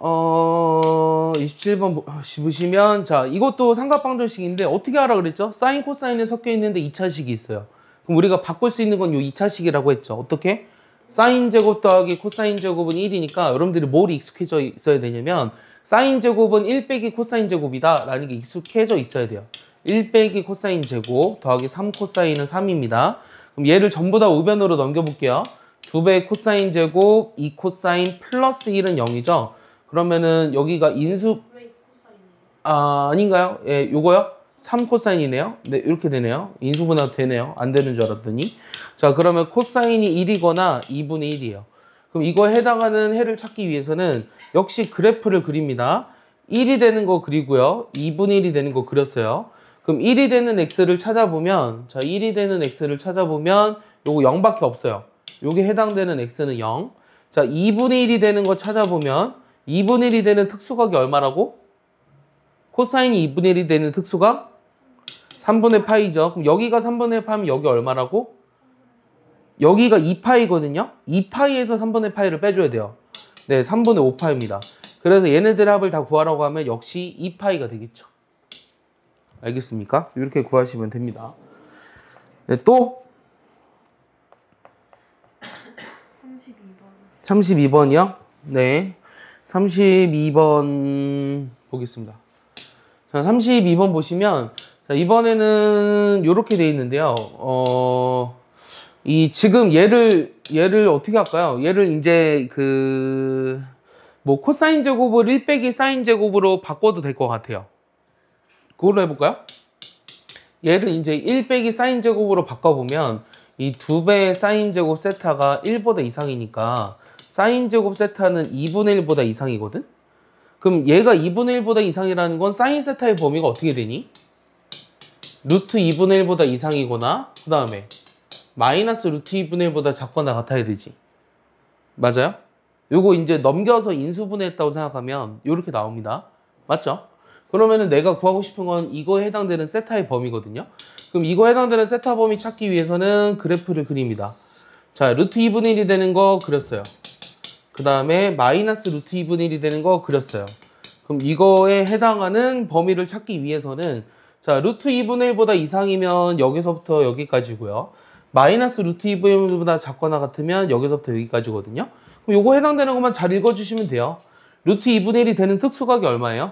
27번 보시면, 자, 이것도 삼각방정식인데 어떻게 하라 그랬죠? 사인, 코사인이 섞여 있는데 2차식이 있어요. 그럼 우리가 바꿀 수 있는 건 이 2차식이라고 했죠. 어떻게? 사인 제곱 더하기 코사인 제곱은 1이니까 여러분들이 뭘 익숙해져 있어야 되냐면, 사인 제곱은 1 빼기 코사인 제곱이다 라는 게 익숙해져 있어야 돼요. 1 빼기 코사인 제곱 더하기 3 코사인은 3입니다. 그럼 얘를 전부 다 우변으로 넘겨볼게요. 2배 코사인 제곱 2 코사인 플러스 1은 0이죠. 그러면은 여기가 인수 왜 코사인이에요? 아닌가요? 예, 요거요? 3 코사인이네요. 네, 이렇게 되네요. 인수분해가 되네요. 안 되는 줄 알았더니. 자, 그러면 코사인이 1이거나 2분의 1이에요. 그럼 이거에 해당하는 해를 찾기 위해서는 역시 그래프를 그립니다. 1이 되는 거 그리고요. 2분의 1이 되는 거 그렸어요. 그럼 1이 되는 x를 찾아보면, 자, 1이 되는 x를 찾아보면 요거 0밖에 없어요. 요게 해당되는 x는 0. 자, 2분의 1이 되는 거 찾아보면 2분의 1이 되는 특수각이 얼마라고? 코사인이 2분의 1이 되는 특수각? 3분의 파이죠. 그럼 여기가 3분의 파이면 여기 얼마라고? 여기가 2파이거든요. 2파이에서 3분의 파이를 빼줘야 돼요. 네, 3분의 5파이입니다. 그래서 얘네들의 합을 다 구하라고 하면 역시 2파이가 되겠죠. 알겠습니까? 이렇게 구하시면 됩니다. 네, 또 32번이요? 네. 32번 보겠습니다. 자, 32번 보시면, 자, 이번에는 이렇게 돼 있는데요. 지금 얘를 어떻게 할까요? 얘를 이제 뭐 코사인 제곱을 1 빼기 사인 제곱으로 바꿔도 될 것 같아요. 그걸로 해볼까요? 얘를 이제 1 빼기 사인 제곱으로 바꿔보면 이 2배의 사인 제곱 세타가 1보다 이상이니까 사인 제곱 세타는 2분의 1보다 이상이거든? 그럼 얘가 2분의 1보다 이상이라는 건 사인 세타의 범위가 어떻게 되니? 루트 2분의 1보다 이상이거나 그 다음에 마이너스 루트 2분의 1보다 작거나 같아야 되지. 맞아요? 요거 이제 넘겨서 인수분해했다고 생각하면 이렇게 나옵니다. 맞죠? 그러면은 내가 구하고 싶은 건 이거에 해당되는 세타의 범위거든요. 그럼 이거에 해당되는 세타 범위 찾기 위해서는 그래프를 그립니다. 자, 루트 2분의 1이 되는 거 그렸어요. 그 다음에 마이너스 루트 2분의 1이 되는 거 그렸어요. 그럼 이거에 해당하는 범위를 찾기 위해서는 자, 루트 2분의 1보다 이상이면 여기서부터 여기까지고요. 마이너스 루트 2분의 1보다 작거나 같으면 여기서부터 여기까지거든요. 그럼 요거 해당되는 것만 잘 읽어주시면 돼요. 루트 2분의 1이 되는 특수각이 얼마예요?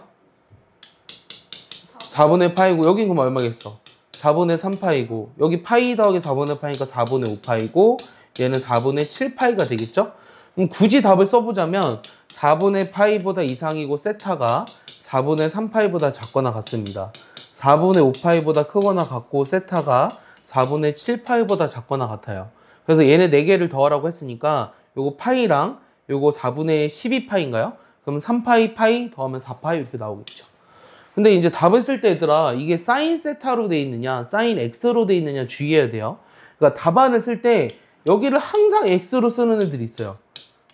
4분의 파이고 여긴 그럼 얼마겠어? 4분의 3파이고 여기 파이 더하기 4분의 파이니까 4분의 5파이고 얘는 4분의 7파이가 되겠죠? 그럼 굳이 답을 써보자면 4분의 파이보다 이상이고 세타가 4분의 3파이보다 작거나 같습니다. 4분의 5파이보다 크거나 같고 세타가 4분의 7파이보다 작거나 같아요. 그래서 얘네 4개를 더하라고 했으니까 요거 파이랑 요거 4분의 12파이인가요? 그럼 3파이 파이 더하면 4파이 이렇게 나오겠죠. 근데 이제 답을 쓸 때 얘들아 이게 사인 세타로 돼 있느냐 사인 x로 돼 있느냐 주의해야 돼요. 그러니까 답안을 쓸 때 여기를 항상 x로 쓰는 애들이 있어요.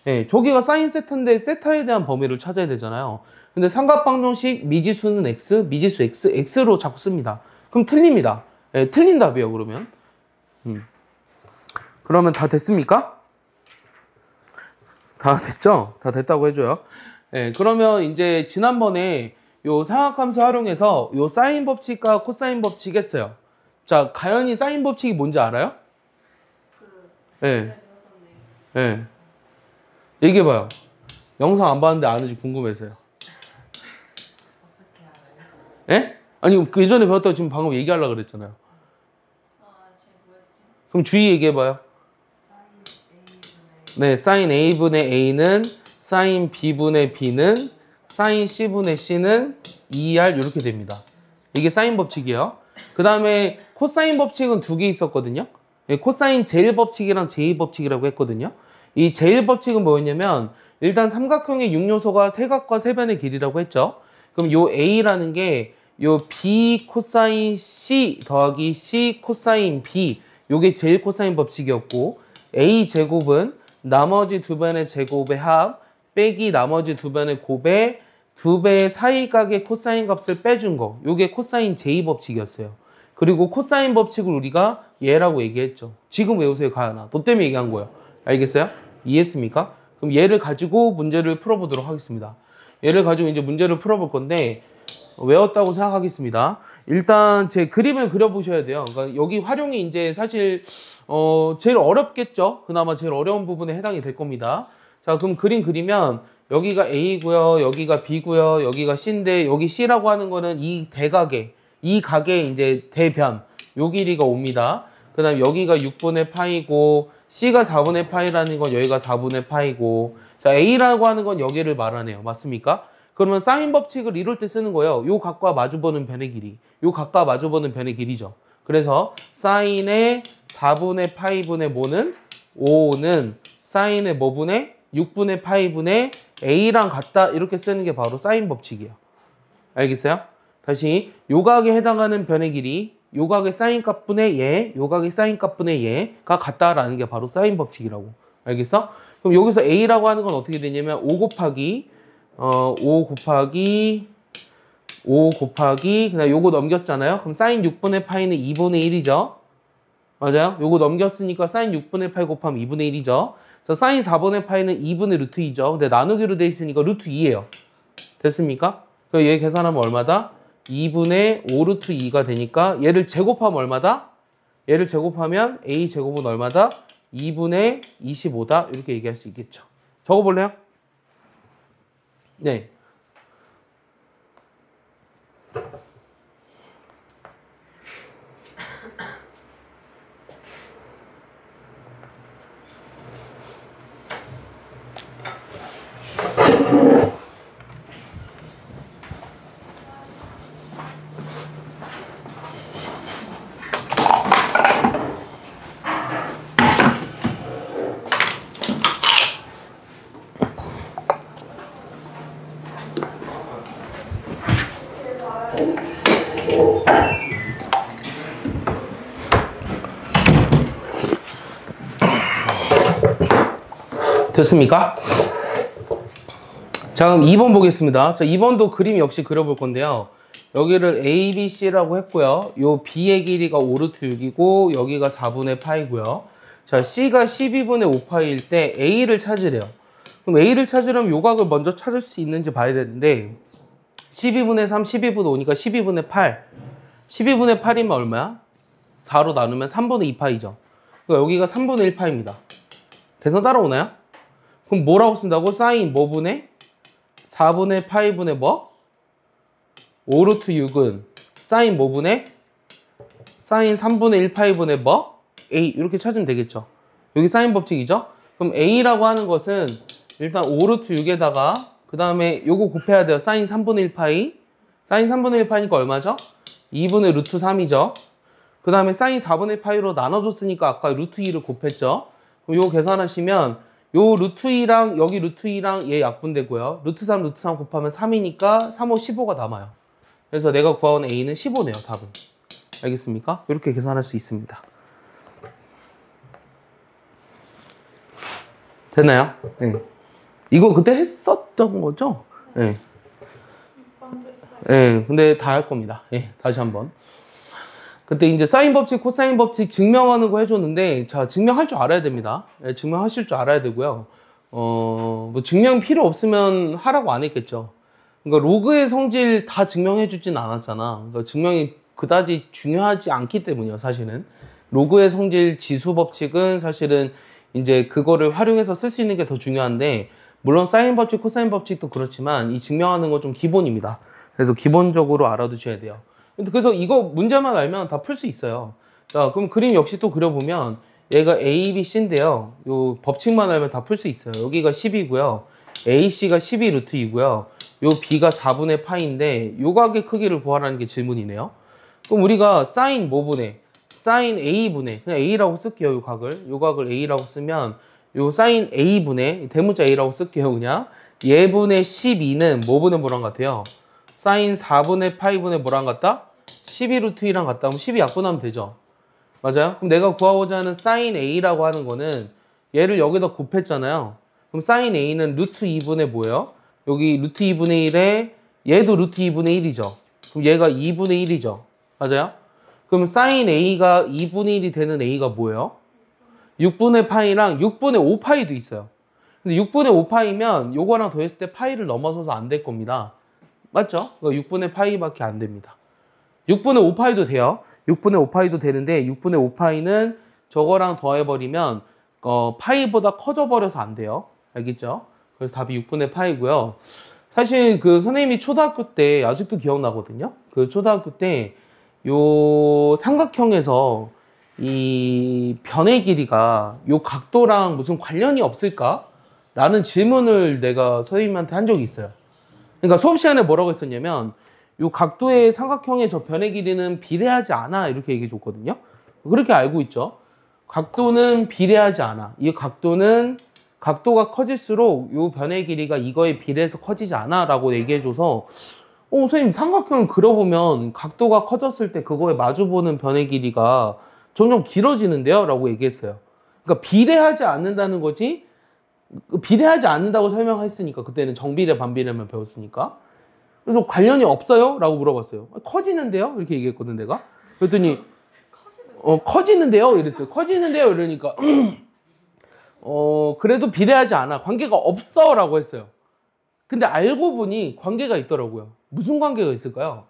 예, 저기가 사인 세타인데 세타에 대한 범위를 찾아야 되잖아요. 근데 삼각방정식 미지수는 x, 미지수 x, x로 자꾸 씁니다. 그럼 틀립니다. 예, 틀린 답이에요 그러면. 그러면 다 됐습니까? 다 됐죠? 다 됐다고 해줘요. 예, 그러면 이제 지난번에 요 삼각함수 활용해서 요 사인 법칙과 코사인 법칙 했어요. 자, 가연이 사인 법칙이 뭔지 알아요? 예. 예. 얘기해봐요. 영상 안 봤는데 아는지 궁금해서요. 어떻게 알아요? 예? 아니, 그 예전에 배웠다고 지금 방금 얘기하려고 그랬잖아요. 쟤 뭐였지? 그럼 주의 얘기해봐요. 네, 사인 A분의 A는 사인 B분의 B는 사인 C분의 C는 2R 이렇게 됩니다. 이게 사인 법칙이에요. 그 다음에 코사인 법칙은 2개 있었거든요. 코사인 제일 법칙이랑 제일 법칙이라고 했거든요. 이 제일 법칙은 뭐였냐면 일단 삼각형의 6요소가 세각과 세변의 길이라고 했죠. 그럼 요 A라는 게 요 B 코사인 C 더하기 C 코사인 B 요게 제일 코사인 법칙이었고 A 제곱은 나머지 두 변의 제곱의 합 빼기 나머지 두 변의 곱의 두 배의 사이각의 코사인 값을 빼준 거 요게 코사인 제이 법칙이었어요. 그리고 코사인 법칙을 우리가 얘라고 얘기했죠. 지금 외우세요 가연아. 너 때문에 얘기한 거예요. 알겠어요? 이해했습니까? 그럼 얘를 가지고 문제를 풀어보도록 하겠습니다. 얘를 가지고 이제 문제를 풀어볼 건데 외웠다고 생각하겠습니다. 일단 제 그림을 그려보셔야 돼요. 그러니까 여기 활용이 이제 사실 제일 어렵겠죠. 그나마 제일 어려운 부분에 해당이 될 겁니다. 자, 그럼 그림 그리면 여기가 A고요, 여기가 B고요, 여기가 C인데 여기 C라고 하는 거는 이 대각의 이 각의 이제 대변 요 길이가 5입니다. 그다음 여기가 6분의 파이고 C가 4분의 파이라는 건 여기가 4분의 파이고 자 A라고 하는 건 여기를 말하네요. 맞습니까? 그러면 사인 법칙을 이럴 때 쓰는 거예요. 요 각과 마주보는 변의 길이. 요 각과 마주보는 변의 길이죠. 그래서 사인의 4분의 파이분의 뭐는 5는 사인의 뭐분의 6분의 파이분의 A랑 같다 이렇게 쓰는 게 바로 사인 법칙이에요. 알겠어요? 다시 요 각에 해당하는 변의 길이 요 각의 사인 값분의 얘, 요 각의 사인 값분의 얘가 같다라는 게 바로 사인 법칙이라고. 알겠어? 그럼 여기서 A라고 하는 건 어떻게 되냐면 5 곱하기 그다음 요거 넘겼잖아요. 그럼 사인 6분의 파이는 2분의 1이죠. 맞아요? 요거 넘겼으니까 사인 6분의 파이 곱하면 2분의 1이죠. 자, 사인 4분의 파이는 2분의 루트 2죠. 근데 나누기로 돼 있으니까 루트 2예요. 됐습니까? 그럼 얘 계산하면 얼마다? 2분의 5 루트 2가 되니까 얘를 제곱하면 얼마다? 얘를 제곱하면 A 제곱은 얼마다? 2분의 25다. 이렇게 얘기할 수 있겠죠. 적어볼래요? 네. 됐습니까? 자, 그럼 2번 보겠습니다. 자, 2번도 그림 역시 그려볼 건데요. 여기를 A, B, C라고 했고요. 요 B의 길이가 5 루트 6이고 여기가 4분의 파이고요. 자, C가 12분의 5파이일 때 A를 찾으래요. 그럼 A를 찾으려면 요 각을 먼저 찾을 수 있는지 봐야 되는데 12분의 3, 12분의 5니까 12분의 8. 12분의 8이면 얼마야? 4로 나누면 3분의 2파이죠. 그러니까 여기가 3분의 1파입니다. 계산 따라오나요? 그럼 뭐라고 쓴다고? 사인 뭐분의? 4분의 파이분의 뭐? 5 루트 6은 사인 뭐분의? 사인 3분의 1파이분의 뭐? A 이렇게 찾으면 되겠죠. 여기 사인 법칙이죠. 그럼 A라고 하는 것은 일단 5루트 6에다가 그 다음에 요거 곱해야 돼요. 사인 3분의 1 파이. 사인 3분의 1 파이니까 얼마죠? 2분의 루트 3이죠. 그 다음에 사인 4분의 파이로 나눠줬으니까 아까 루트 2를 곱했죠. 그럼 요거 계산하시면 요 루트 2랑 여기 루트 2랑 얘 약분되고요. 루트 3, 루트 3 곱하면 3이니까 3, 5, 15가 남아요. 그래서 내가 구하온 A는 15네요, 답은. 알겠습니까? 이렇게 계산할 수 있습니다. 됐나요? 네. 이거 그때 했었던 거죠? 네. 네, 근데 다 할 겁니다. 네, 다시 한번. 그때 이제 사인 법칙, 코사인 법칙 증명하는 거 해줬는데, 자, 증명할 줄 알아야 됩니다. 네, 증명하실 줄 알아야 되고요. 뭐 증명 필요 없으면 하라고 안 했겠죠. 그러니까 로그의 성질 다 증명해주진 않았잖아. 그러니까 증명이 그다지 중요하지 않기 때문이에요, 사실은. 로그의 성질 지수 법칙은 사실은 이제 그거를 활용해서 쓸 수 있는 게 더 중요한데, 물론 사인 법칙, 코사인 법칙도 그렇지만 이 증명하는 건 좀 기본입니다. 그래서 기본적으로 알아두셔야 돼요. 그래서 이거 문제만 알면 다 풀 수 있어요. 자, 그럼 그림 역시 또 그려보면 얘가 A, B, C인데요. 요 법칙만 알면 다 풀 수 있어요. 여기가 10이고요. AC가 12 루트 2고요. 요 B가 4분의 파인데 요 각의 크기를 구하라는 게 질문이네요. 그럼 우리가 사인 뭐분의? 사인 A분의, 그냥 A라고 쓸게요. 요 각을 A라고 쓰면 요 사인 A분의, 대문자 A라고 쓸게요. 그냥 얘분의 12는 뭐분의 뭐랑 같아요? 사인 4분의 파이분의 뭐랑 같다? 12 루트 2랑 같다. 그럼 12 약분하면 되죠. 맞아요? 그럼 내가 구하고자 하는 사인 A라고 하는 거는 얘를 여기다 곱했잖아요. 그럼 사인 A는 루트 2분의 뭐예요? 여기 루트 2분의 1에 얘도 루트 2분의 1이죠. 그럼 얘가 2분의 1이죠. 맞아요? 그럼 사인 A가 2분의 1이 되는 A가 뭐예요? 6분의 파이랑 6분의 5파이도 있어요. 근데 6분의 5파이면 요거랑 더했을 때 파이를 넘어서서 안 될 겁니다. 맞죠? 6분의 파이밖에 안 됩니다. 6분의 5파이도 돼요. 6분의 5파이도 되는데 6분의 5파이는 저거랑 더해버리면 파이보다 커져버려서 안 돼요. 알겠죠? 그래서 답이 6분의 파이고요. 사실 그 선생님이 초등학교 때 아직도 기억나거든요. 그 초등학교 때 요 삼각형에서 이 변의 길이가 요 각도랑 무슨 관련이 없을까? 라는 질문을 내가 선생님한테 한 적이 있어요. 그러니까 수업 시간에 뭐라고 했었냐면 요 각도의 삼각형의 저 변의 길이는 비례하지 않아 이렇게 얘기해 줬거든요. 그렇게 알고 있죠. 각도는 비례하지 않아. 이 각도는 각도가 커질수록 요 변의 길이가 이거에 비례해서 커지지 않아 라고 얘기해 줘서 선생님 삼각형을 그려보면 각도가 커졌을 때 그거에 마주보는 변의 길이가 점점 길어지는데요? 라고 얘기했어요. 그러니까 비례하지 않는다는 거지 비례하지 않는다고 설명했으니까 그때는 정비례 반비례만 배웠으니까 그래서 관련이 없어요? 라고 물어봤어요. 커지는데요? 이렇게 얘기했거든 내가. 그랬더니 커지는데요? 이랬어요. 커지는데요? 이러니까 그래도 비례하지 않아. 관계가 없어 라고 했어요. 근데 알고 보니 관계가 있더라고요. 무슨 관계가 있을까요?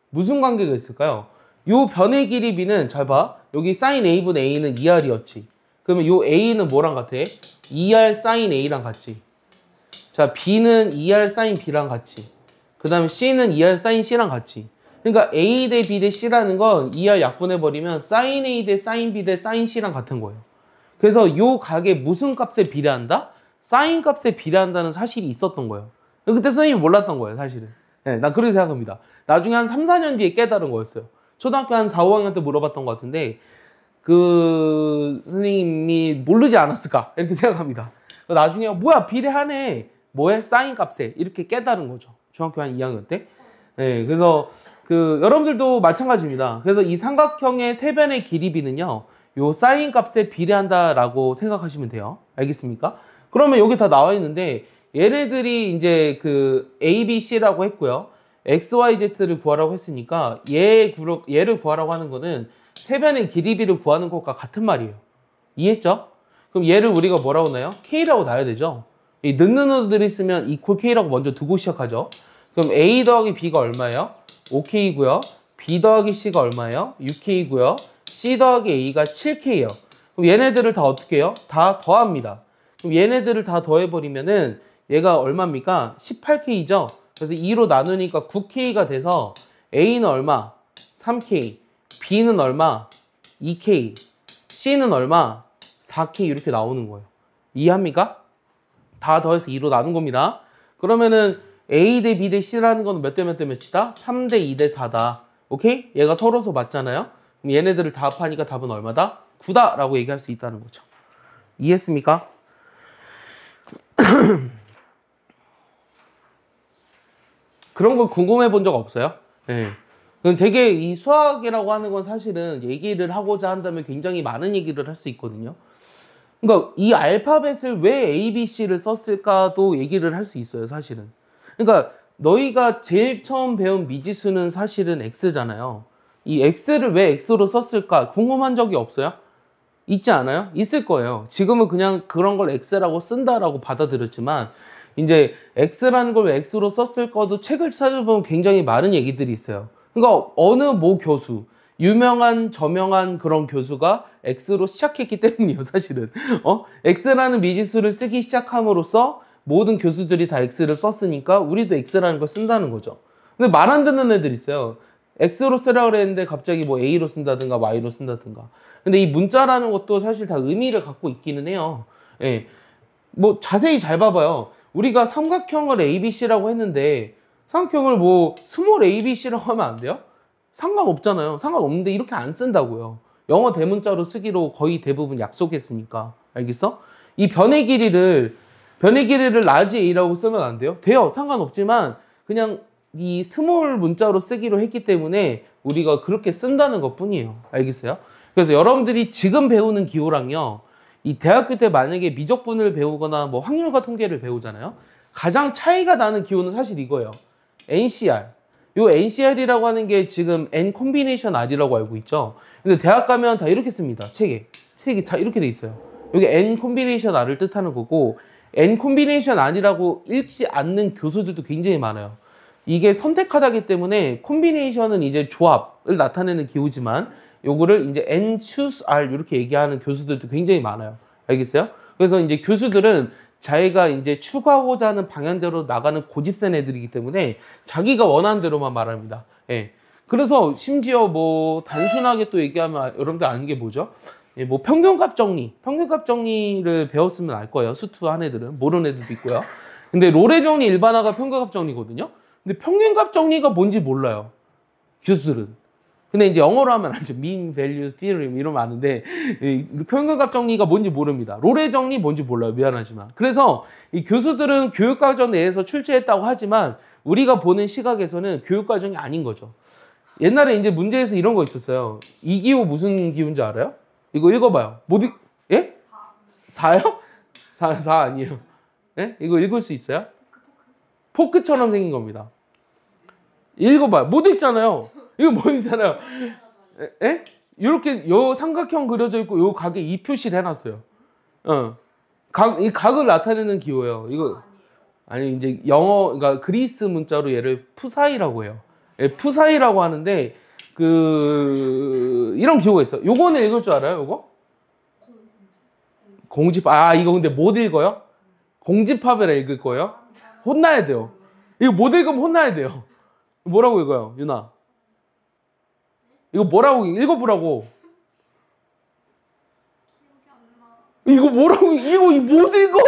무슨 관계가 있을까요? 요 변의 길이 B는 잘 봐. 여기 sin A분의 A는 2R이었지. 그러면 요 A는 뭐랑 같아? 2R sin A랑 같지. 자, B는 2R sin B랑 같지. 그 다음에 C는 2R sin C랑 같지. 그러니까 A 대 B 대 C라는 건 2R 약분해버리면 sin A 대 sin B 대 sin C랑 같은 거예요. 그래서 요 각에 무슨 값에 비례한다? sin 값에 비례한다는 사실이 있었던 거예요. 그때 선생님이 몰랐던 거예요, 사실은. 네, 난 그렇게 생각합니다. 나중에 한 3, 4년 뒤에 깨달은 거였어요. 초등학교 한 4, 5학년 때 물어봤던 것 같은데 그 선생님이 모르지 않았을까 이렇게 생각합니다. 나중에 뭐야 비례하네 뭐해 sin 값에 이렇게 깨달은 거죠. 중학교 한 2학년 때. 네, 그래서 그 여러분들도 마찬가지입니다. 그래서 이 삼각형의 세변의 길이 B는요 요 sin 값에 비례한다라고 생각하시면 돼요. 알겠습니까? 그러면 여기 다 나와 있는데 얘네들이 이제 그 A, B, C라고 했고요. X, Y, Z를 구하라고 했으니까 얘를 구하라고 하는 거는 세변의 길이 B를 구하는 것과 같은 말이에요. 이해했죠? 그럼 얘를 우리가 뭐라고 놔요? K라고 놔야 되죠. 이 넣는 어들이 있으면 equal K라고 먼저 두고 시작하죠. 그럼 A 더하기 B가 얼마예요? 5K고요. B 더하기 C가 얼마예요? 6K고요. C 더하기 A가 7K예요. 그럼 얘네들을 다 어떻게 해요? 다 더합니다. 그럼 얘네들을 다 더해버리면은 얘가 얼마입니까? 18K죠? 그래서 2로 나누니까 9K가 돼서 A는 얼마? 3K. B는 얼마? 2K. C는 얼마? 4K 이렇게 나오는 거예요. 이해합니까? 다 더해서 2로 나눈 겁니다. 그러면은 A 대 B 대 C라는 건 몇 대 몇 대 몇이다? 3대 2 대 4다. 오케이? 얘가 서로서 맞잖아요? 그럼 얘네들을 다 합하니까 답은 얼마다? 9다 라고 얘기할 수 있다는 거죠. 이해했습니까? 그런 거 궁금해 본 적 없어요? 네. 되게 이 수학이라고 하는 건 사실은 얘기를 하고자 한다면 굉장히 많은 얘기를 할 수 있거든요. 그러니까 이 알파벳을 왜 A, B, C를 썼을까도 얘기를 할 수 있어요, 사실은. 그러니까 너희가 제일 처음 배운 미지수는 사실은 X잖아요. 이 X를 왜 X로 썼을까 궁금한 적이 없어요? 있지 않아요? 있을 거예요. 지금은 그냥 그런 걸 X라고 쓴다라고 받아들였지만 이제 X라는 걸 왜 X로 썼을 거도 책을 찾아보면 굉장히 많은 얘기들이 있어요. 그러니까 어느 모 교수, 유명한 저명한 그런 교수가 X로 시작했기 때문이에요, 사실은. X라는 미지수를 쓰기 시작함으로써 모든 교수들이 다 X를 썼으니까 우리도 X라는 걸 쓴다는 거죠. 근데 말 안 듣는 애들 있어요. X로 쓰라고 그랬는데 갑자기 뭐 A로 쓴다든가 Y로 쓴다든가. 근데 이 문자라는 것도 사실 다 의미를 갖고 있기는 해요. 예. 뭐 자세히 잘 봐봐요. 우리가 삼각형을 ABC라고 했는데 삼각형을 뭐 스몰 ABC라고 하면 안 돼요? 상관없잖아요. 상관없는데 이렇게 안 쓴다고요. 영어 대문자로 쓰기로 거의 대부분 약속했으니까. 알겠어? 이 변의 길이를 라지 A라고 쓰면 안 돼요? 돼요. 상관없지만 그냥 이 스몰 문자로 쓰기로 했기 때문에 우리가 그렇게 쓴다는 것 뿐이에요. 알겠어요? 그래서 여러분들이 지금 배우는 기호랑요. 이 대학교 때 만약에 미적분을 배우거나 뭐 확률과 통계를 배우잖아요. 가장 차이가 나는 기호는 사실 이거예요. NCR. 요 NCR이라고 하는 게 지금 N 콤비네이션 R이라고 알고 있죠. 근데 대학 가면 다 이렇게 씁니다. 책에 다 이렇게 돼 있어요. 여기 N 콤비네이션 R을 뜻하는 거고 N 콤비네이션 R이라고 읽지 않는 교수들도 굉장히 많아요. 이게 선택하다기 때문에 콤비네이션은 이제 조합을 나타내는 기호지만 요거를 이제 N choose R 이렇게 얘기하는 교수들도 굉장히 많아요. 알겠어요? 그래서 이제 교수들은 자기가 이제 추구하고자 하는 방향대로 나가는 고집센 애들이기 때문에 자기가 원하는 대로만 말합니다. 예. 그래서 심지어 뭐 단순하게 또 얘기하면 여러분들 아는 게 뭐죠? 예, 뭐 평균값 정리를 배웠으면 알 거예요. 수투 한 애들은 모르는 애들도 있고요. 근데 롤의 정리 일반화가 평균값 정리거든요. 근데 평균값 정리가 뭔지 몰라요. 교수들은. 근데 이제 영어로 하면 알죠. mean value theorem 이러면 아는데 평균값 정리가 뭔지 모릅니다. 롤의 정리 뭔지 몰라요. 미안하지만. 그래서 이 교수들은 교육과정 내에서 출제했다고 하지만 우리가 보는 시각에서는 교육과정이 아닌 거죠. 옛날에 이제 문제에서 이런 거 있었어요. 이 기호 무슨 기호인지 알아요? 이거 읽어봐요. 예? 4요? 4 아니에요. 예? 이거 읽을 수 있어요? 포크처럼 생긴 겁니다. 읽어봐요. 못 읽잖아요. 이거 뭐 있잖아요. 에? 이렇게 요 삼각형 그려져 있고 요 각에 이 표시를 해놨어요. 이 각을 나타내는 기호예요. 이거 아니 이제 영어 그러니까 그리스 문자로 얘를 푸사이라고 해요. 예, 푸사이라고 하는데 이런 기호가 있어. 요거는 읽을 줄 알아요? 요거? 공집합. 이거 근데 못 읽어요? 공집합이라 읽을 거예요? 혼나야 돼요. 이거 못 읽으면 혼나야 돼요. 뭐라고 읽어요, 유나? 이거 뭐라고 읽어보라고. 이거 뭐라고 이거 못 읽어?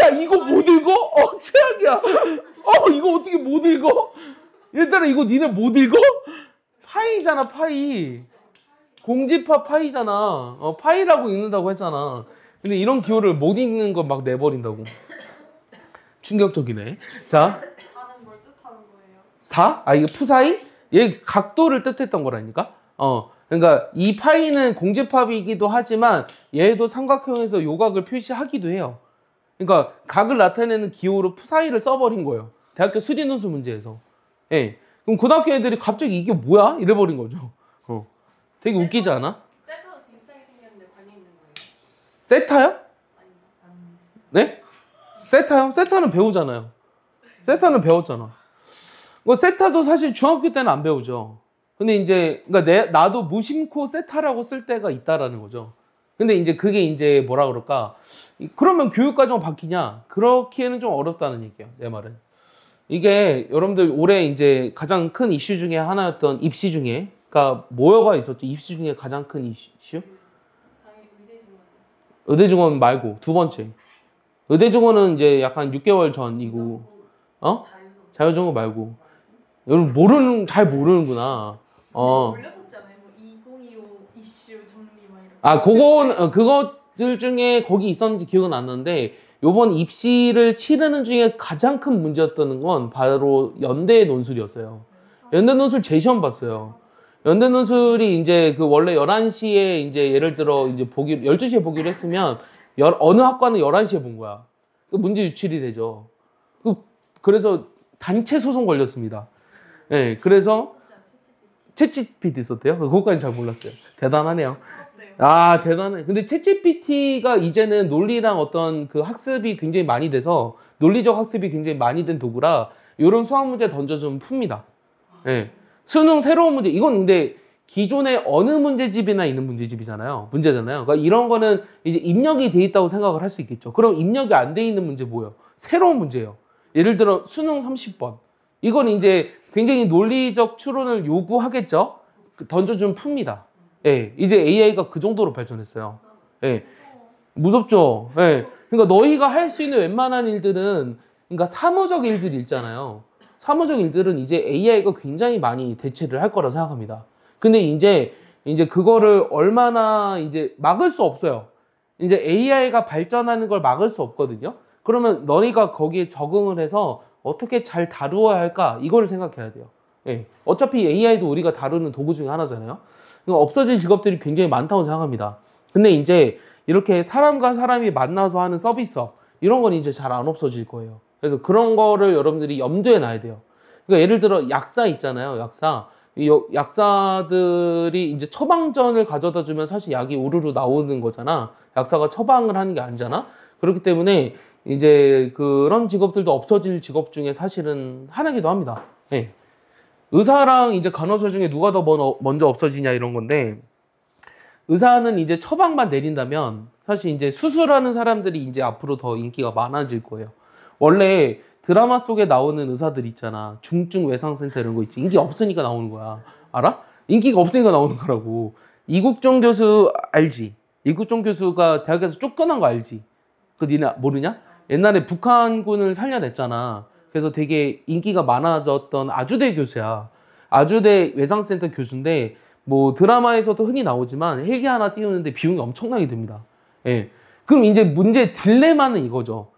야 이거 못 읽어? 최악이야. 이거 어떻게 못 읽어? 얘들아 이거 니네 못 읽어? 파이잖아 파이. 공집합 파이잖아. 파이라고 읽는다고 했잖아. 근데 이런 기호를 못 읽는 거 막 내버린다고. 충격적이네. 자. 4는 뭘 뜻하는 거예요? 4? 이거 푸사이? 얘 각도를 뜻했던 거라니까? 그러니까 이 파이는 공집합이기도 하지만 얘도 삼각형에서 요각을 표시하기도 해요. 그러니까 각을 나타내는 기호로 푸사이를 써버린 거예요. 대학교 수리논술 문제에서. 예. 그럼 고등학교 애들이 갑자기 이게 뭐야? 이래버린 거죠. 되게 웃기지 않아? 세타도 비슷하게 생겼는데 관련 있는 거예요? 세타요? 아니, 네? 세타요? 세타는 배우잖아요. 세타는 배웠잖아. 세타도 사실 중학교 때는 안 배우죠. 근데 이제 그러니까 나도 무심코 세타라고 쓸 때가 있다라는 거죠. 근데 이제 그게 이제 뭐라 그럴까? 그러면 교육과정 바뀌냐? 그렇기에는 좀 어렵다는 얘기예요. 내 말은. 이게 여러분들 올해 이제 가장 큰 이슈 중에 하나였던 입시 중에 그러니까 뭐가 있었죠? 입시 중에 가장 큰 이슈? 당연히 의대 증원. 의대 증원 말고 두 번째. 의대증후는 이제 약간 6개월 전이고, 어? 자유증후 말고. 여러분 잘 모르는구나. 올렸었잖아요. 뭐 2025 이슈 정리 막 이렇게. 아, 그것들 중에 거기 있었는지 기억은 안 나는데, 요번 입시를 치르는 중에 가장 큰 문제였던 건 바로 연대 논술이었어요. 연대 논술 제 시험 봤어요. 연대 논술이 이제 그 원래 11시에 이제 예를 들어 이제 12시에 보기로 했으면 어느 학과는 11시에 본 거야. 그 문제 유출이 되죠. 그래서 단체 소송 걸렸습니다. 네, 그래서 챗GPT 있었대요? 그것까지 잘 몰랐어요. 대단하네요. 아, 대단해. 근데 챗GPT가 이제는 논리랑 어떤 그 학습이 굉장히 많이 돼서 논리적 학습이 굉장히 많이 된 도구라 이런 수학 문제 던져주면 풉니다. 네. 수능 새로운 문제, 이건 근데 기존에 어느 문제집이나 있는 문제잖아요. 그러니까 이런 거는 이제 입력이 돼 있다고 생각을 할 수 있겠죠. 그럼 입력이 안 돼 있는 문제 뭐예요? 새로운 문제예요. 예를 들어 수능 30번. 이건 이제 굉장히 논리적 추론을 요구하겠죠. 던져주면 풉니다. 예, 이제 AI가 그 정도로 발전했어요. 예, 무섭죠. 예, 그러니까 너희가 할 수 있는 웬만한 일들은, 그러니까 사무적 일들이 있잖아요. 사무적 일들은 이제 AI가 굉장히 많이 대체를 할 거라 생각합니다. 근데 이제 그거를 얼마나 이제 막을 수 없어요. 이제 AI가 발전하는 걸 막을 수 없거든요. 그러면 너희가 거기에 적응을 해서 어떻게 잘 다루어야 할까? 이걸 생각해야 돼요. 예, 어차피 AI도 우리가 다루는 도구 중에 하나잖아요. 없어질 직업들이 굉장히 많다고 생각합니다. 근데 이제 이렇게 사람과 사람이 만나서 하는 서비스업, 이런 건 이제 잘 안 없어질 거예요. 그래서 그런 거를 여러분들이 염두에 놔야 돼요. 그러니까 예를 들어 약사 있잖아요. 약사. 이 약사들이 이제 처방전을 가져다 주면 사실 약이 우르르 나오는 거잖아. 약사가 처방을 하는 게 아니잖아. 그렇기 때문에 이제 그런 직업들도 없어질 직업 중에 사실은 하나기도 합니다. 네. 의사랑 이제 간호사 중에 누가 더 먼저 없어지냐 이런 건데, 의사는 이제 처방만 내린다면 사실 이제 수술하는 사람들이 이제 앞으로 더 인기가 많아질 거예요. 원래 드라마 속에 나오는 의사들 있잖아. 중증 외상센터 이런 거 있지. 인기 없으니까 나오는 거야. 알아? 인기가 없으니까 나오는 거라고. 이국종 교수 알지? 이국종 교수가 대학에서 쫓겨난 거 알지? 그 니네 모르냐? 옛날에 북한군을 살려냈잖아. 그래서 되게 인기가 많아졌던 아주대 교수야. 아주대 외상센터 교수인데, 뭐 드라마에서도 흔히 나오지만 헬기 하나 띄우는데 비용이 엄청나게 듭니다. 예. 그럼 이제 문제 딜레마는 이거죠.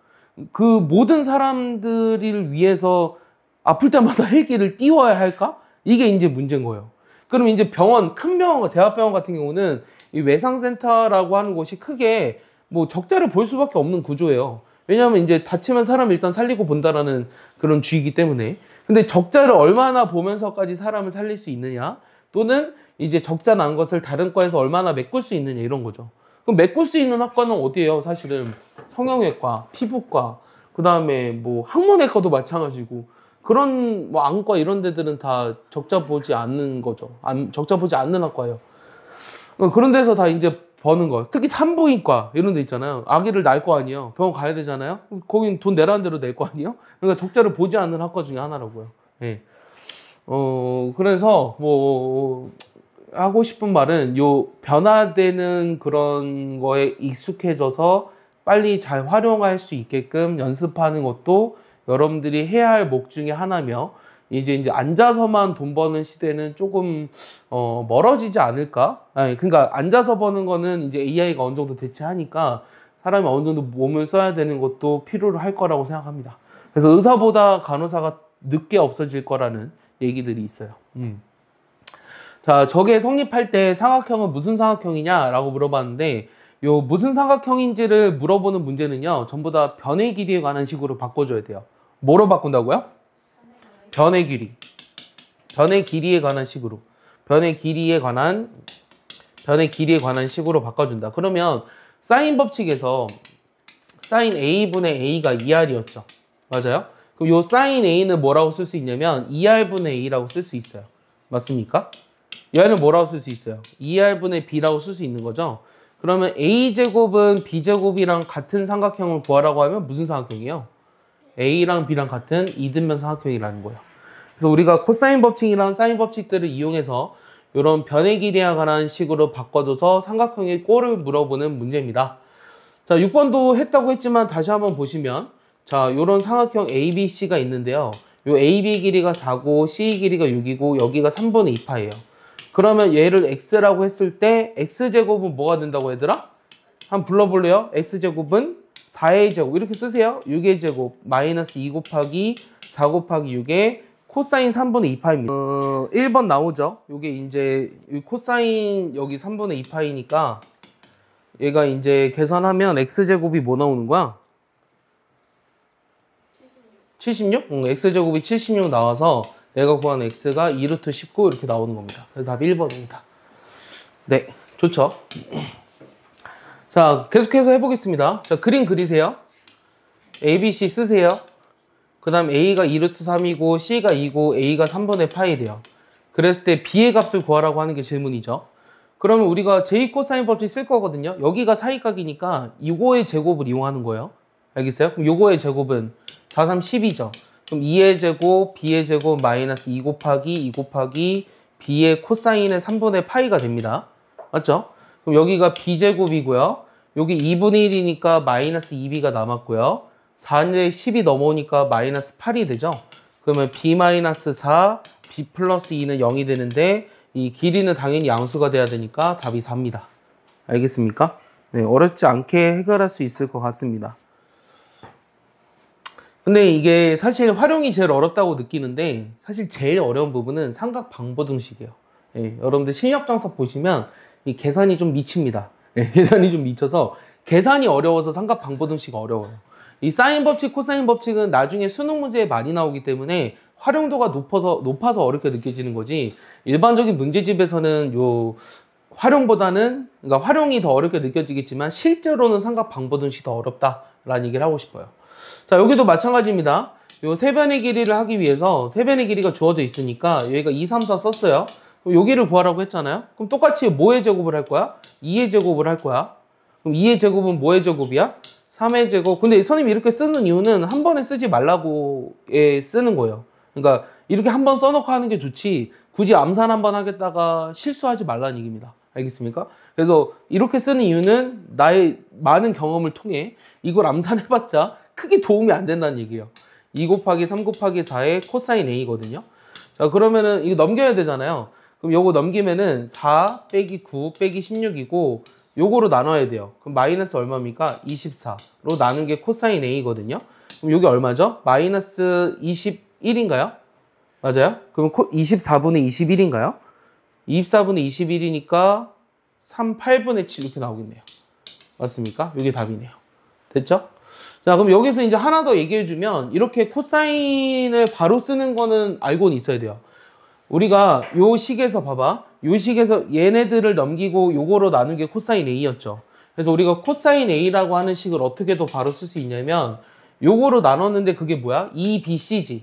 그 모든 사람들을 위해서 아플 때마다 헬기를 띄워야 할까? 이게 이제 문제인 거예요. 그럼 이제 큰 병원, 대학병원 같은 경우는 이 외상센터라고 하는 곳이 크게 뭐 적자를 볼 수밖에 없는 구조예요. 왜냐하면 이제 다치면 사람 일단 살리고 본다라는 그런 주의이기 때문에. 근데 적자를 얼마나 보면서까지 사람을 살릴 수 있느냐, 또는 이제 적자 난 것을 다른 과에서 얼마나 메꿀 수 있느냐, 이런 거죠. 그럼 메꿀 수 있는 학과는 어디예요? 사실은 성형외과, 피부과, 그 다음에 뭐 항문외과도 마찬가지고, 그런 뭐 안과 이런 데들은 다 적자 보지 않는 거죠. 적자 보지 않는 학과예요. 그런 데서 다 이제 버는 거. 특히 산부인과 이런 데 있잖아요. 아기를 낳을 거 아니에요. 병원 가야 되잖아요. 거긴 돈 내라는 대로 낼 거 아니에요. 그러니까 적자를 보지 않는 학과 중에 하나라고요. 예. 그래서 뭐 하고 싶은 말은, 요 변화되는 그런 거에 익숙해져서 빨리 잘 활용할 수 있게끔 연습하는 것도 여러분들이 해야 할 목 중에 하나며, 이제 앉아서만 돈 버는 시대는 조금 멀어지지 않을까? 아니, 그러니까 앉아서 버는 거는 이제 AI가 어느 정도 대체하니까 사람이 어느 정도 몸을 써야 되는 것도 필요로 할 거라고 생각합니다. 그래서 의사보다 간호사가 늦게 없어질 거라는 얘기들이 있어요. 자, 저게 성립할 때 삼각형은 무슨 삼각형이냐라고 물어봤는데, 요 무슨 삼각형인지를 물어보는 문제는요, 전부 다 변의 길이에 관한 식으로 바꿔줘야 돼요. 뭐로 바꾼다고요? 변의 길이. 변의 길이에 관한 식으로. 변의 길이에 관한 식으로 바꿔준다. 그러면 사인 법칙에서 사인 A분의 A가 2R이었죠. 맞아요? 그럼 요 사인 A는 뭐라고 쓸 수 있냐면 2R분의 A라고 쓸 수 있어요. 맞습니까? 얘는 뭐라고 쓸 수 있어요? 2R분의 B라고 쓸 수 있는 거죠. 그러면 A제곱은 B제곱이랑 같은 삼각형을 구하라고 하면 무슨 삼각형이에요? A랑 B랑 같은 이등변 삼각형이라는 거예요. 그래서 우리가 코사인 법칙이랑 사인 법칙들을 이용해서 이런 변의 길이에 관한 식으로 바꿔줘서 삼각형의 꼴을 물어보는 문제입니다. 자, 6번도 했다고 했지만 다시 한번 보시면 자, 요런 삼각형 ABC가 있는데요. 요 AB 길이가 4고 C 길이가 6이고 여기가 3분의 2파예요. 그러면 얘를 x라고 했을 때 x제곱은 뭐가 된다고 얘들아? 한번 불러볼래요? x제곱은 4의 제곱 이렇게 쓰세요. 6의 제곱 마이너스 2 곱하기 4 곱하기 6의 코사인 3분의 2파입니다. 1번 나오죠? 요게 이제 코사인 여기 3분의 2파이니까 얘가 이제 계산하면 x제곱이 뭐 나오는 거야? 76? x제곱이 76 나와서 내가 구한 x가 2루트 19 이렇게 나오는 겁니다. 그래서 답이 1번입니다. 네, 좋죠? 자, 계속해서 해보겠습니다. 자, 그림 그리세요. ABC 쓰세요. 그 다음 A가 2루트 3이고 C가 2고 A가 3분의 파이 돼요. 그랬을 때 B의 값을 구하라고 하는 게 질문이죠. 그러면 우리가 제2코사인 법칙 쓸 거거든요. 여기가 사이각이니까 이거의 제곱을 이용하는 거예요. 알겠어요? 그럼 요거의 제곱은 4, 3, 10이죠. 그럼 2의 제곱, B의 제곱 마이너스 2 곱하기 B의 코사인의 3분의 파이가 됩니다. 맞죠? 그럼 여기가 B제곱이고요. 여기 2분의 1이니까 마이너스 2B가 남았고요. 4에 10이 넘어오니까 마이너스 8이 되죠. 그러면 B 마이너스 4, B 플러스 2는 0이 되는데 이 길이는 당연히 양수가 돼야 되니까 답이 4입니다. 알겠습니까? 네, 어렵지 않게 해결할 수 있을 것 같습니다. 근데 이게 사실 활용이 제일 어렵다고 느끼는데 사실 제일 어려운 부분은 삼각 방보등식이에요. 예, 여러분들 실력장석 보시면 이 계산이 좀 미칩니다. 예, 계산이 좀 미쳐서 계산이 어려워서 삼각 방보등식 어려워요. 이 사인 법칙, 코사인 법칙은 나중에 수능 문제에 많이 나오기 때문에 활용도가 높아서 어렵게 느껴지는 거지 일반적인 문제집에서는 요 활용보다는 그러니까 활용이 더 어렵게 느껴지겠지만 실제로는 삼각 방보등식이 더 어렵다라는 얘기를 하고 싶어요. 자, 여기도 마찬가지입니다. 요 세변의 길이를 하기 위해서 세변의 길이가 주어져 있으니까 여기가 2, 3, 4 썼어요. 여기를 구하라고 했잖아요. 그럼 똑같이 뭐의 제곱을 할 거야? 2의 제곱을 할 거야. 그럼 2의 제곱은 뭐의 제곱이야? 3의 제곱. 근데 선생님이 이렇게 쓰는 이유는 한 번에 쓰지 말라고 쓰는 거예요. 그러니까 이렇게 한 번 써놓고 하는 게 좋지 굳이 암산 한 번 하겠다가 실수하지 말라는 얘기입니다. 알겠습니까? 그래서 이렇게 쓰는 이유는 나의 많은 경험을 통해 이걸 암산해봤자 크게 도움이 안 된다는 얘기예요. 2 곱하기 3 곱하기 4의 코사인 A거든요. 자, 그러면은 이거 넘겨야 되잖아요. 그럼 요거 넘기면은 4 빼기 9 빼기 16이고 요거로 나눠야 돼요. 그럼 마이너스 얼마입니까? 24로 나눈 게 코사인 A거든요. 그럼 요게 얼마죠? 마이너스 21인가요? 맞아요? 그럼 24분의 21인가요? 24분의 21이니까 8분의 7 이렇게 나오겠네요. 맞습니까? 요게 답이네요. 됐죠? 자, 그럼 여기서 이제 하나 더 얘기해주면 이렇게 코사인을 바로 쓰는 거는 알고는 있어야 돼요. 우리가 요 식에서 봐봐. 요 식에서 얘네들을 넘기고 요거로 나눈 게 코사인 A였죠. 그래서 우리가 코사인 A라고 하는 식을 어떻게 더 바로 쓸 수 있냐면 요거로 나눴는데 그게 뭐야? 2BC지.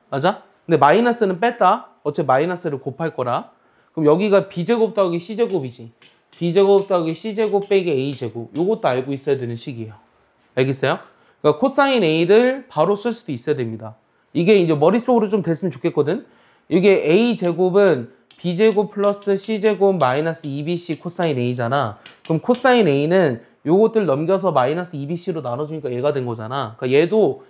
맞아? 근데 마이너스는 뺐다. 어차피 마이너스를 곱할 거라. 그럼 여기가 B제곱 더하기 C제곱이지. B제곱 더하기 C제곱 빼기 A제곱. 요것도 알고 있어야 되는 식이에요. 알겠어요? 그러니까 코사인 A를 바로 쓸 수도 있어야 됩니다. 이게 이제 머릿속으로 좀 됐으면 좋겠거든. 이게 A제곱은 B제곱 플러스 C제곱 마이너스 2BC 코사인 A잖아. 그럼 코사인 A는 요것들 넘겨서 마이너스 2BC로 나눠주니까 얘가 된 거잖아. 그러니까 얘도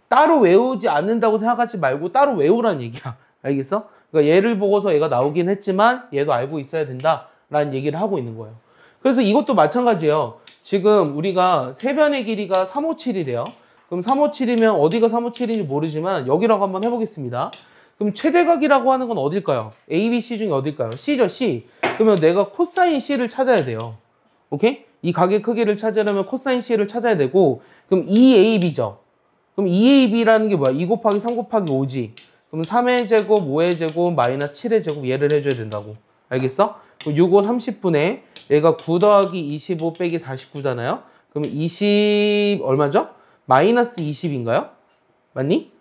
따로 외우지 않는다고 생각하지 말고 따로 외우라는 얘기야. 알겠어? 그러니까 얘를 보고서 얘가 나오긴 했지만 얘도 알고 있어야 된다라는 얘기를 하고 있는 거예요. 그래서 이것도 마찬가지예요. 지금 우리가 세변의 길이가 357이래요. 그럼 357이면 어디가 357인지 모르지만 여기라고 한번 해보겠습니다. 그럼 최대각이라고 하는 건 어딜까요? A, B, C 중에 어딜까요? C죠, C. 그러면 내가 코사인 C를 찾아야 돼요. 오케이? 이 각의 크기를 찾으려면 코사인 C를 찾아야 되고 그럼 2AB죠. 그럼 2AB라는 게 뭐야? 2 곱하기 3 곱하기 5지. 그럼 3의 제곱, 5의 제곱, 마이너스 7의 제곱 얘를 해줘야 된다고. 알겠어? 그럼 6, 5, 30분에 얘가 9 더하기 25 빼기 49잖아요. 그러면 20 얼마죠? 마이너스 20인가요? 맞니?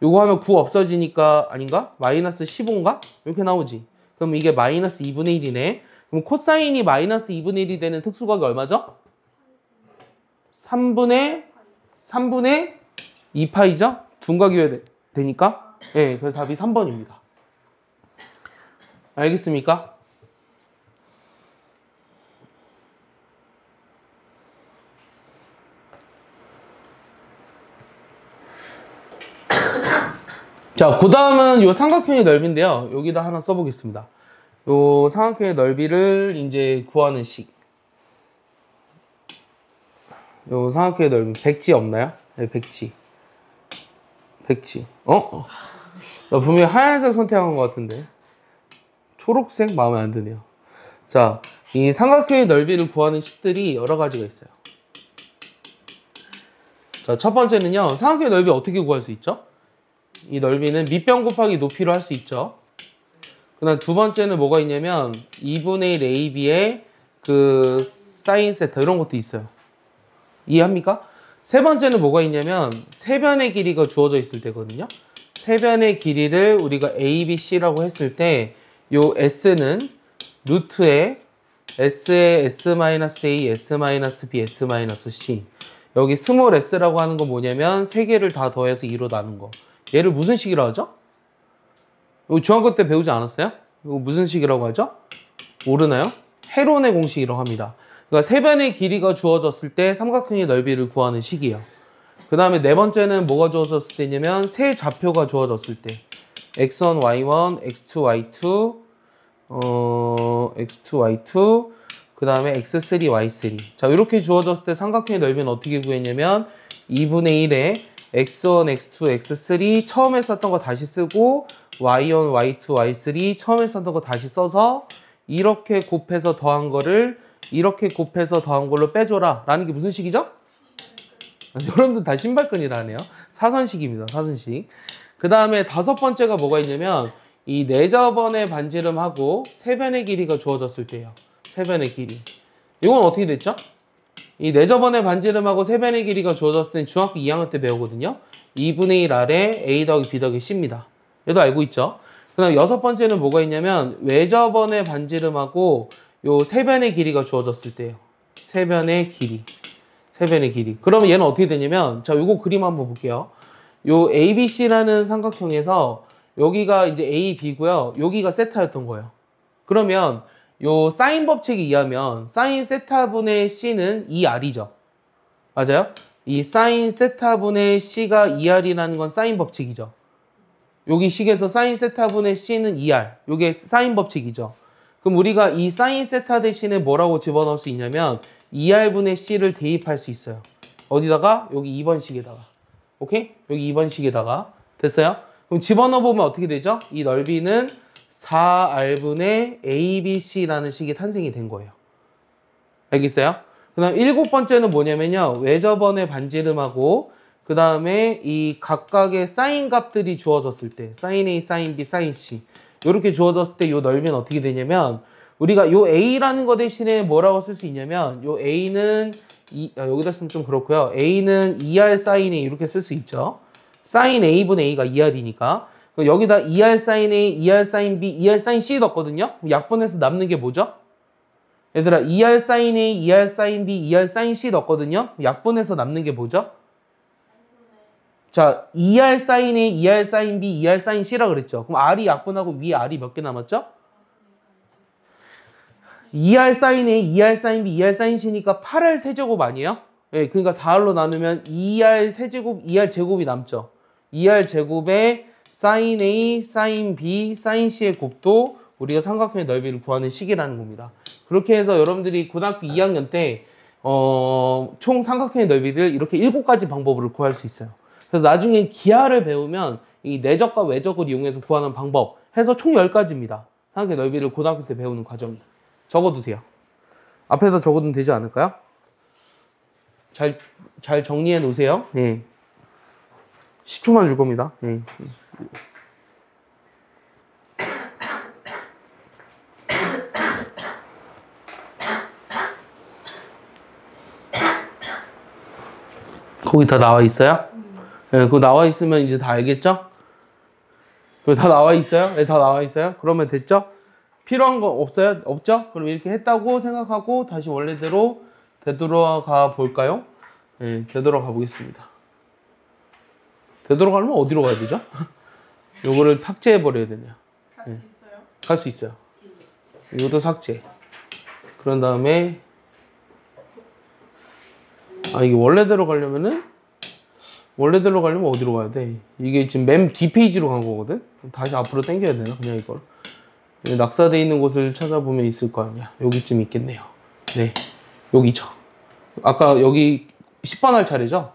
요거 하면 9 없어지니까 아닌가? 마이너스 15인가? 이렇게 나오지. 그럼 이게 마이너스 2분의 1이네. 그럼 코사인이 마이너스 2분의 1이 되는 특수각이 얼마죠? 3분의 2파이죠? 둔각이어야 되니까. 네, 그래서 답이 3번입니다. 알겠습니까? 자, 그 다음은 요 삼각형의 넓이인데요. 여기다 하나 써보겠습니다. 요 삼각형의 넓이를 이제 구하는 식. 요 삼각형의 넓이 백지 없나요? 네, 백지. 백지. 나 분명히 하얀색 선택한 것 같은데. 초록색 마음에 안 드네요. 자, 이 삼각형의 넓이를 구하는 식들이 여러 가지가 있어요. 자, 첫 번째는요. 삼각형의 넓이 어떻게 구할 수 있죠? 이 넓이는 밑변 곱하기 높이로 할 수 있죠. 그 다음 두 번째는 뭐가 있냐면 2분의 1 AB의 그 사인 세타 이런 것도 있어요. 이해합니까? 세 번째는 뭐가 있냐면 세변의 길이가 주어져 있을 때거든요. 세변의 길이를 우리가 ABC라고 했을 때 요 S는 루트에 S의 S-A, S-B, S-C 여기 스몰 s라고 하는 건 뭐냐면 세 개를 다 더해서 2로 나눈 거. 얘를 무슨 식이라고 하죠? 이거 중학교 때 배우지 않았어요? 이거 무슨 식이라고 하죠? 모르나요? 헤론의 공식이라고 합니다. 그러니까 세변의 길이가 주어졌을 때 삼각형의 넓이를 구하는 식이에요. 그 다음에 네 번째는 뭐가 주어졌을 때냐면 세 좌표가 주어졌을 때 x1, y1, x2, y2 x2, y2 그 다음에 x3, y3 자 이렇게 주어졌을 때 삼각형의 넓이는 어떻게 구했냐면 2분의 1에 x1, x2, x3 처음에 썼던 거 다시 쓰고 y1, y2, y3 처음에 썼던 거 다시 써서 이렇게 곱해서 더한 거를 이렇게 곱해서 더한 걸로 빼줘라 라는 게 무슨 식이죠? 여러분들 다 신발끈이라 하네요. 사선식입니다. 사선식. 그 다음에 다섯 번째가 뭐가 있냐면 이 네저번의 반지름하고 세변의 길이가 주어졌을 때요. 세변의 길이. 이건 어떻게 됐죠? 이 네저번의 반지름하고 세변의 길이가 주어졌을 땐 중학교 2학년 때 배우거든요. 2분의 1 아래 A 더하기 B 더하기 C입니다. 얘도 알고 있죠? 그 다음 여섯 번째는 뭐가 있냐면 외저번의 반지름하고 요 세변의 길이가 주어졌을 때요. 세변의 길이. 세변의 길이. 그러면 얘는 어떻게 되냐면 자, 요거 그림 한번 볼게요. 요 ABC라는 삼각형에서 여기가 이제 A, B고요. 여기가 세타였던 거예요. 그러면 요 사인 법칙에 의하면 사인 세타분의 C는 2R이죠. 맞아요? 이 사인 세타분의 C가 2R이라는 건 사인 법칙이죠. 여기 식에서 사인 세타분의 C는 2R. 요게 사인 법칙이죠. 그럼 우리가 이 사인 세타 대신에 뭐라고 집어넣을 수 있냐면 2R분의 C를 대입할 수 있어요. 어디다가? 여기 2번 식에다가. 오케이? 여기 2번 식에다가. 됐어요? 그럼 집어넣어보면 어떻게 되죠? 이 넓이는 4R분의 ABC라는 식이 탄생이 된 거예요. 알겠어요? 그 다음 일곱 번째는 뭐냐면요. 외저번의 반지름하고 그 다음에 이 각각의 사인 값들이 주어졌을 때 사인 A, 사인 B, 사인 C 이렇게 주어졌을 때 이 넓이는 어떻게 되냐면 우리가 요 A라는 거 대신에 뭐라고 쓸 수 있냐면 요 A는 여기다 쓰면 좀 그렇고요. A는 2R 사인 A 이렇게 쓸 수 있죠. 사인 A분의 A가 2R이니까 여기다 2R 사인 A, 2R 사인 B, 2R 사인 C 넣었거든요. 약분해서 남는 게 뭐죠? 얘들아 2R 사인 A, 2R 사인 B, 2R 사인 C 넣었거든요. 약분해서 남는 게 뭐죠? 자, 2R 사인 A, 2R 사인 B, 2R 사인 C라 그랬죠. 그럼 R이 약분하고 위에 R이 몇 개 남았죠? 2R 사인 A, 2R 사인 B, 2R 사인 C니까 8R 세제곱 아니에요? 예, 그러니까 4R로 나누면 2R 세제곱, 2R 제곱이 남죠. 2R 제곱에 사인 A, 사인 B, 사인 C의 곱도 우리가 삼각형의 넓이를 구하는 식이라는 겁니다. 그렇게 해서 여러분들이 고등학교 2학년 때 총 삼각형의 넓이를 이렇게 7가지 방법으로 구할 수 있어요. 그래서 나중에 기하를 배우면 이 내적과 외적을 이용해서 구하는 방법 해서 총 10가지입니다. 삼각형의 넓이를 고등학교 때 배우는 과정이. 적어두세요. 앞에다 적어두면 되지 않을까요? 잘 정리해 놓으세요. 네. 10초만 줄 겁니다. 네. 거기 다 나와 있어요? 네, 그거 나와 있으면 이제 다 알겠죠? 그거 다 나와 있어요? 네, 다 나와 있어요? 그러면 됐죠? 필요한 거 없어요? 없죠? 그럼 이렇게 했다고 생각하고 다시 원래대로 되돌아가 볼까요? 네, 되돌아가 보겠습니다. 되돌아가려면 어디로 가야 되죠? 요거를 삭제해 버려야 되네요. 갈 수 있어요? 갈 수 있어요. 이것도 삭제. 그런 다음에 이게 원래대로 가려면은 원래대로 가려면 어디로 가야 돼? 이게 지금 맨 뒷페이지로 간 거거든? 다시 앞으로 당겨야 되나? 그냥 이걸. 낙사돼 있는 곳을 찾아보면 있을 거 아니야. 여기쯤 있겠네요. 네. 여기죠. 아까 여기 10번 할 차례죠?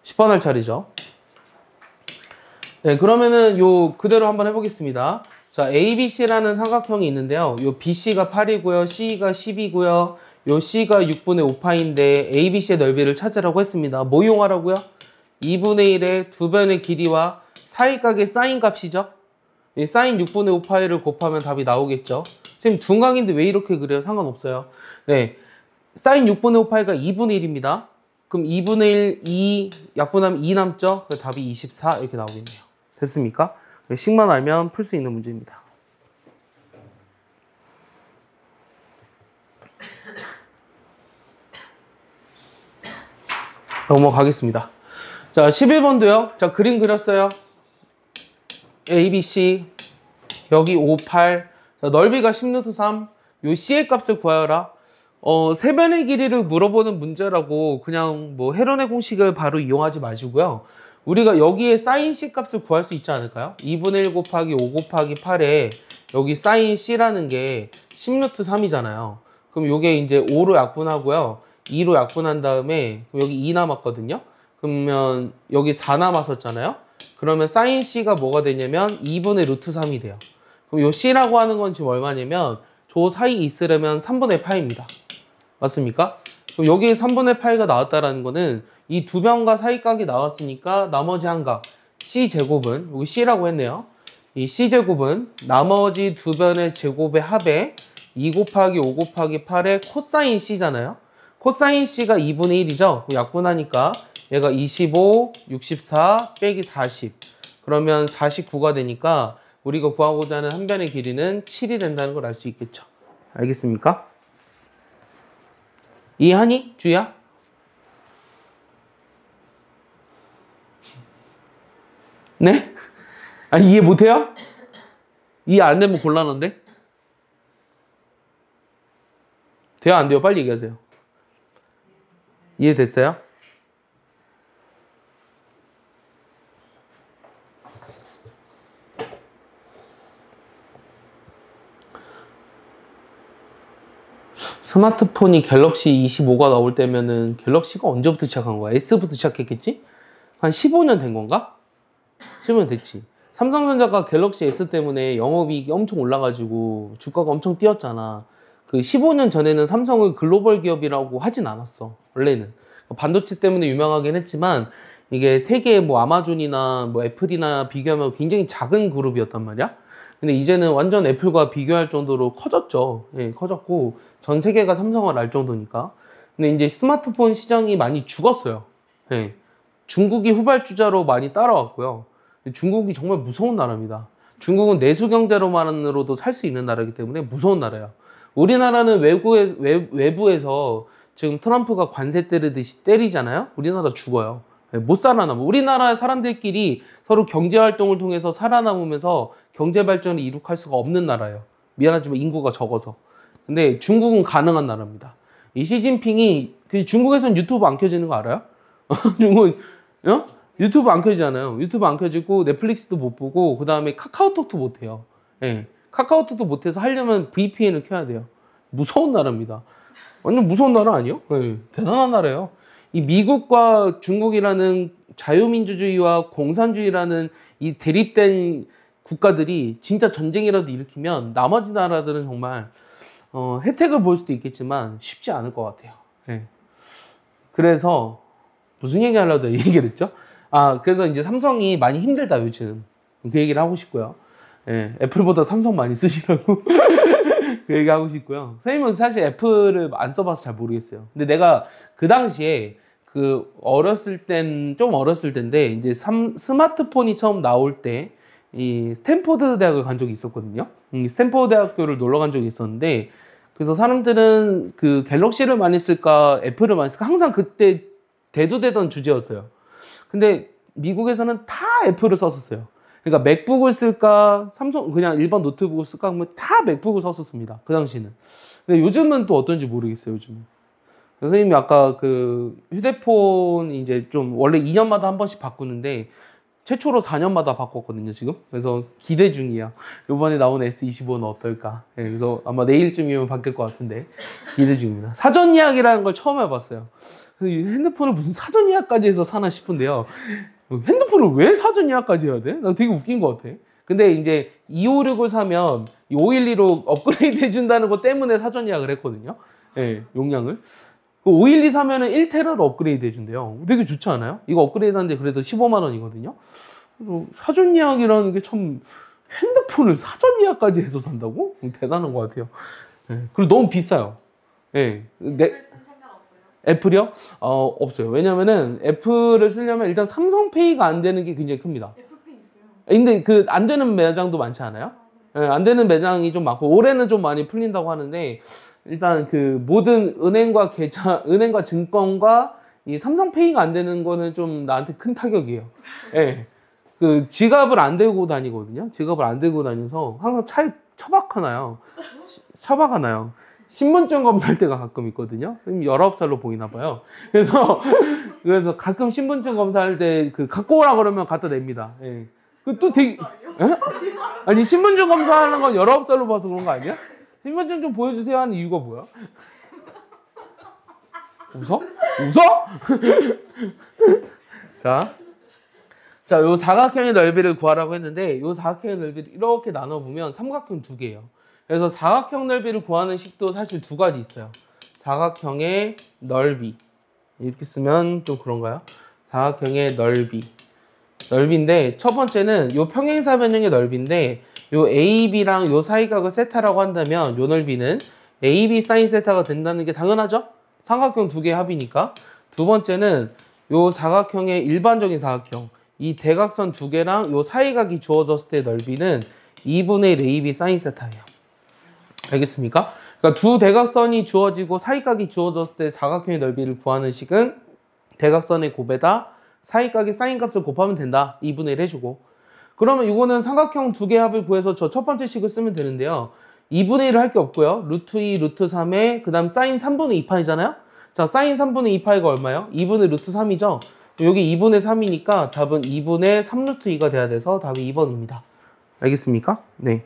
10번 할 차례죠? 네, 그러면은 요 그대로 한번 해보겠습니다. 자, ABC라는 삼각형이 있는데요. 요 BC가 8이고요. C가 10이고요. 요 C가 6분의 5파인데 ABC의 넓이를 찾으라고 했습니다. 뭐 이용하라고요? 2분의 1의 두 변의 길이와 사이각의 사인 값이죠. 이 사인 6분의 5파이를 곱하면 답이 나오겠죠. 선생님 둔각인데 왜 이렇게 그래요? 상관없어요. 네, 사인 6분의 5파이가 2분의 1입니다. 그럼 2분의 1, 2 약분하면 2 남죠? 그 답이 24 이렇게 나오겠네요. 됐습니까? 식만 알면 풀 수 있는 문제입니다. 넘어가겠습니다. 자, 11번도요. 자, 그림 그렸어요. ABC 여기 5, 8. 자, 넓이가 10루트3. 요 C의 값을 구하여라. 세변의 길이를 물어보는 문제라고 그냥 뭐 헤론의 공식을 바로 이용하지 마시고요. 우리가 여기에 사인 C 값을 구할 수 있지 않을까요? 2분의 1 곱하기 5 곱하기 8에 여기 사인 C라는 게 10루트3이잖아요. 그럼 요게 이제 5로 약분하고요. 2로 약분한 다음에 여기 2 남았거든요. 그러면 여기 4 남았었잖아요. 그러면 사인 C가 뭐가 되냐면 2분의 루트 3이 돼요. 그럼 요 C라고 하는 건 지금 얼마냐면 저 사이 있으려면 3분의 파이입니다. 맞습니까? 그럼 여기에 3분의 파이가 나왔다라는 거는 이 두 변과 사이각이 나왔으니까 나머지 한 각 C제곱은 여기 C라고 했네요. 이 C제곱은 나머지 두 변의 제곱의 합에 2 곱하기 5 곱하기 8의 코사인 C잖아요. 코사인 C가 2분의 1이죠. 약분하니까 얘가 25, 64 빼기 40. 그러면 49가 되니까 우리가 구하고자 하는 한 변의 길이는 7이 된다는 걸 알 수 있겠죠. 알겠습니까? 이해하니? 주희야? 네? 아니, 이해 못해요? 이해 안 되면 곤란한데? 돼요? 안 돼요? 빨리 얘기하세요. 이해됐어요? 스마트폰이 갤럭시 25가 나올 때면은 갤럭시가 언제부터 시작한 거야? S부터 시작했겠지? 한 15년 된 건가? 15년 됐지. 삼성전자가 갤럭시 S 때문에 영업이익이 엄청 올라가지고 주가가 엄청 뛰었잖아. 그 15년 전에는 삼성을 글로벌 기업이라고 하진 않았어. 원래는. 반도체 때문에 유명하긴 했지만 이게 세계의 뭐 아마존이나 뭐 애플이나 비교하면 굉장히 작은 그룹이었단 말이야. 근데 이제는 완전 애플과 비교할 정도로 커졌죠. 예, 커졌고 전 세계가 삼성을 알 정도니까. 근데 이제 스마트폰 시장이 많이 죽었어요. 예, 중국이 후발주자로 많이 따라왔고요. 중국이 정말 무서운 나라입니다. 중국은 내수 경제로만으로도 살 수 있는 나라이기 때문에 무서운 나라예요. 우리나라는 외부에서 지금 트럼프가 관세 때리듯이 때리잖아요. 우리나라 죽어요. 못 살아남아. 우리나라 사람들끼리 서로 경제활동을 통해서 살아남으면서 경제발전을 이룩할 수가 없는 나라예요. 미안하지만 인구가 적어서. 근데 중국은 가능한 나라입니다. 이 시진핑이 중국에서는 유튜브 안 켜지는 거 알아요? 중국 유튜브 안 켜지잖아요. 유튜브 안 켜지고 넷플릭스도 못 보고 그 다음에 카카오톡도 못 해요. 예, 카카오톡도 못해서 하려면 VPN을 켜야 돼요. 무서운 나라입니다. 완전 무서운 나라 아니에요? 예, 대단한 나라예요. 이 미국과 중국이라는 자유민주주의와 공산주의라는 이 대립된 국가들이 진짜 전쟁이라도 일으키면 나머지 나라들은 정말 혜택을 볼 수도 있겠지만 쉽지 않을 것 같아요. 예. 그래서 무슨 얘기 하려고 얘기를 했죠? 그래서 이제 삼성이 많이 힘들다 요즘. 그 얘기를 하고 싶고요. 예, 애플보다 삼성 많이 쓰시라고 그 얘기 하고 싶고요. 선생님은 사실 애플을 안 써봐서 잘 모르겠어요. 근데 내가 그 당시에 좀 어렸을 때인데 이제 스마트폰이 처음 나올 때 이 스탠포드 대학을 간 적이 있었거든요. 스탠포드 대학교를 놀러 간 적이 있었는데 그래서 사람들은 그 갤럭시를 많이 쓸까 애플을 많이 쓸까 항상 그때 대두되던 주제였어요. 근데 미국에서는 다 애플을 썼었어요. 그러니까 맥북을 쓸까 삼성 그냥 일반 노트북을 쓸까 하면 다 맥북을 썼었습니다. 그 당시는. 근데 요즘은 또 어떤지 모르겠어요. 요즘은 선생님이 아까 그 휴대폰 이제 좀 원래 2년마다 한 번씩 바꾸는데 최초로 4년마다 바꿨거든요, 지금. 그래서 기대 중이야. 이번에 나온 S25는 어떨까. 네, 그래서 아마 내일쯤이면 바뀔 것 같은데 기대 중입니다. 사전 예약이라는 걸 처음 해봤어요. 핸드폰을 무슨 사전 예약까지 해서 사나 싶은데요. 핸드폰을 왜 사전 예약까지 해야 돼? 나 되게 웃긴 것 같아. 근데 이제 256을 사면 512로 업그레이드 해준다는 것 때문에 사전 예약을 했거든요. 네, 용량을. 512 사면은 1테라로 업그레이드 해준대요. 되게 좋지 않아요? 이거 업그레이드 하는데 그래도 15만 원이거든요. 그래서 사전 예약이라는 게 참 핸드폰을 사전 예약까지 해서 산다고? 대단한 것 같아요. 네, 그리고 너무 비싸요. 네, 애플 쓴 생각 없어요? 애플이요? 없어요. 왜냐면은 애플을 쓰려면 일단 삼성페이가 안 되는 게 굉장히 큽니다. 애플페이 있어요. 근데 그 안 되는 매장도 많지 않아요? 네, 안 되는 매장이 좀 많고 올해는 좀 많이 풀린다고 하는데 일단 그 모든 은행과 계좌, 은행과 증권과 이 삼성페이가 안 되는 거는 좀 나한테 큰 타격이에요. 예. 네. 그 지갑을 안 들고 다니거든요. 지갑을 안 들고 다녀서 항상 차에 처박하나요. 처박하나요. 신분증 검사할 때가 가끔 있거든요. 19살로 보이나 봐요. 그래서 가끔 신분증 검사할 때 그 갖고 오라 그러면 갖다 냅니다. 예. 그 또 되게 예? 아니 신분증 검사하는 건 19살로 봐서 그런 거 아니야? 신분증 좀 보여주세요 하는 이유가 뭐야? 웃어? 자, 요 사각형의 넓이를 구하라고 했는데 요 사각형의 넓이를 이렇게 나눠보면 삼각형 두 개예요. 그래서 사각형 넓이를 구하는 식도 사실 두 가지 있어요. 사각형의 넓이. 이렇게 쓰면 좀 그런가요? 사각형의 넓이인데 첫 번째는 요 평행사변형의 넓이인데 요 AB랑 요 사이각을 세타라고 한다면 요 넓이는 AB 사인 세타가 된다는 게 당연하죠? 삼각형 두 개의 합이니까. 두 번째는 요 사각형의 일반적인 사각형 이 대각선 두 개랑 요 사이각이 주어졌을 때 넓이는 2분의 1 AB 사인 세타예요. 알겠습니까? 그러니까 두 대각선이 주어지고 사이각이 주어졌을 때 사각형의 넓이를 구하는 식은 대각선의 곱에다 사이각의 사인 값을 곱하면 된다. 2분의 1 해주고. 그러면 이거는 삼각형 두 개의 합을 구해서 저 첫 번째 식을 쓰면 되는데요. 2분의 1을 할 게 없고요. 루트 2, 루트 3에 그 다음 사인 3분의 2파이잖아요. 자, 사인 3분의 2파이가 얼마예요? 2분의 루트 3이죠. 여기 2분의 3이니까 답은 2분의 3루트 2가 돼야 돼서 답이 2번입니다. 알겠습니까? 네.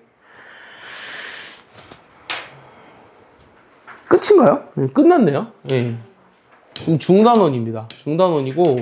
끝인가요? 네, 끝났네요. 네. 중단원입니다. 중단원이고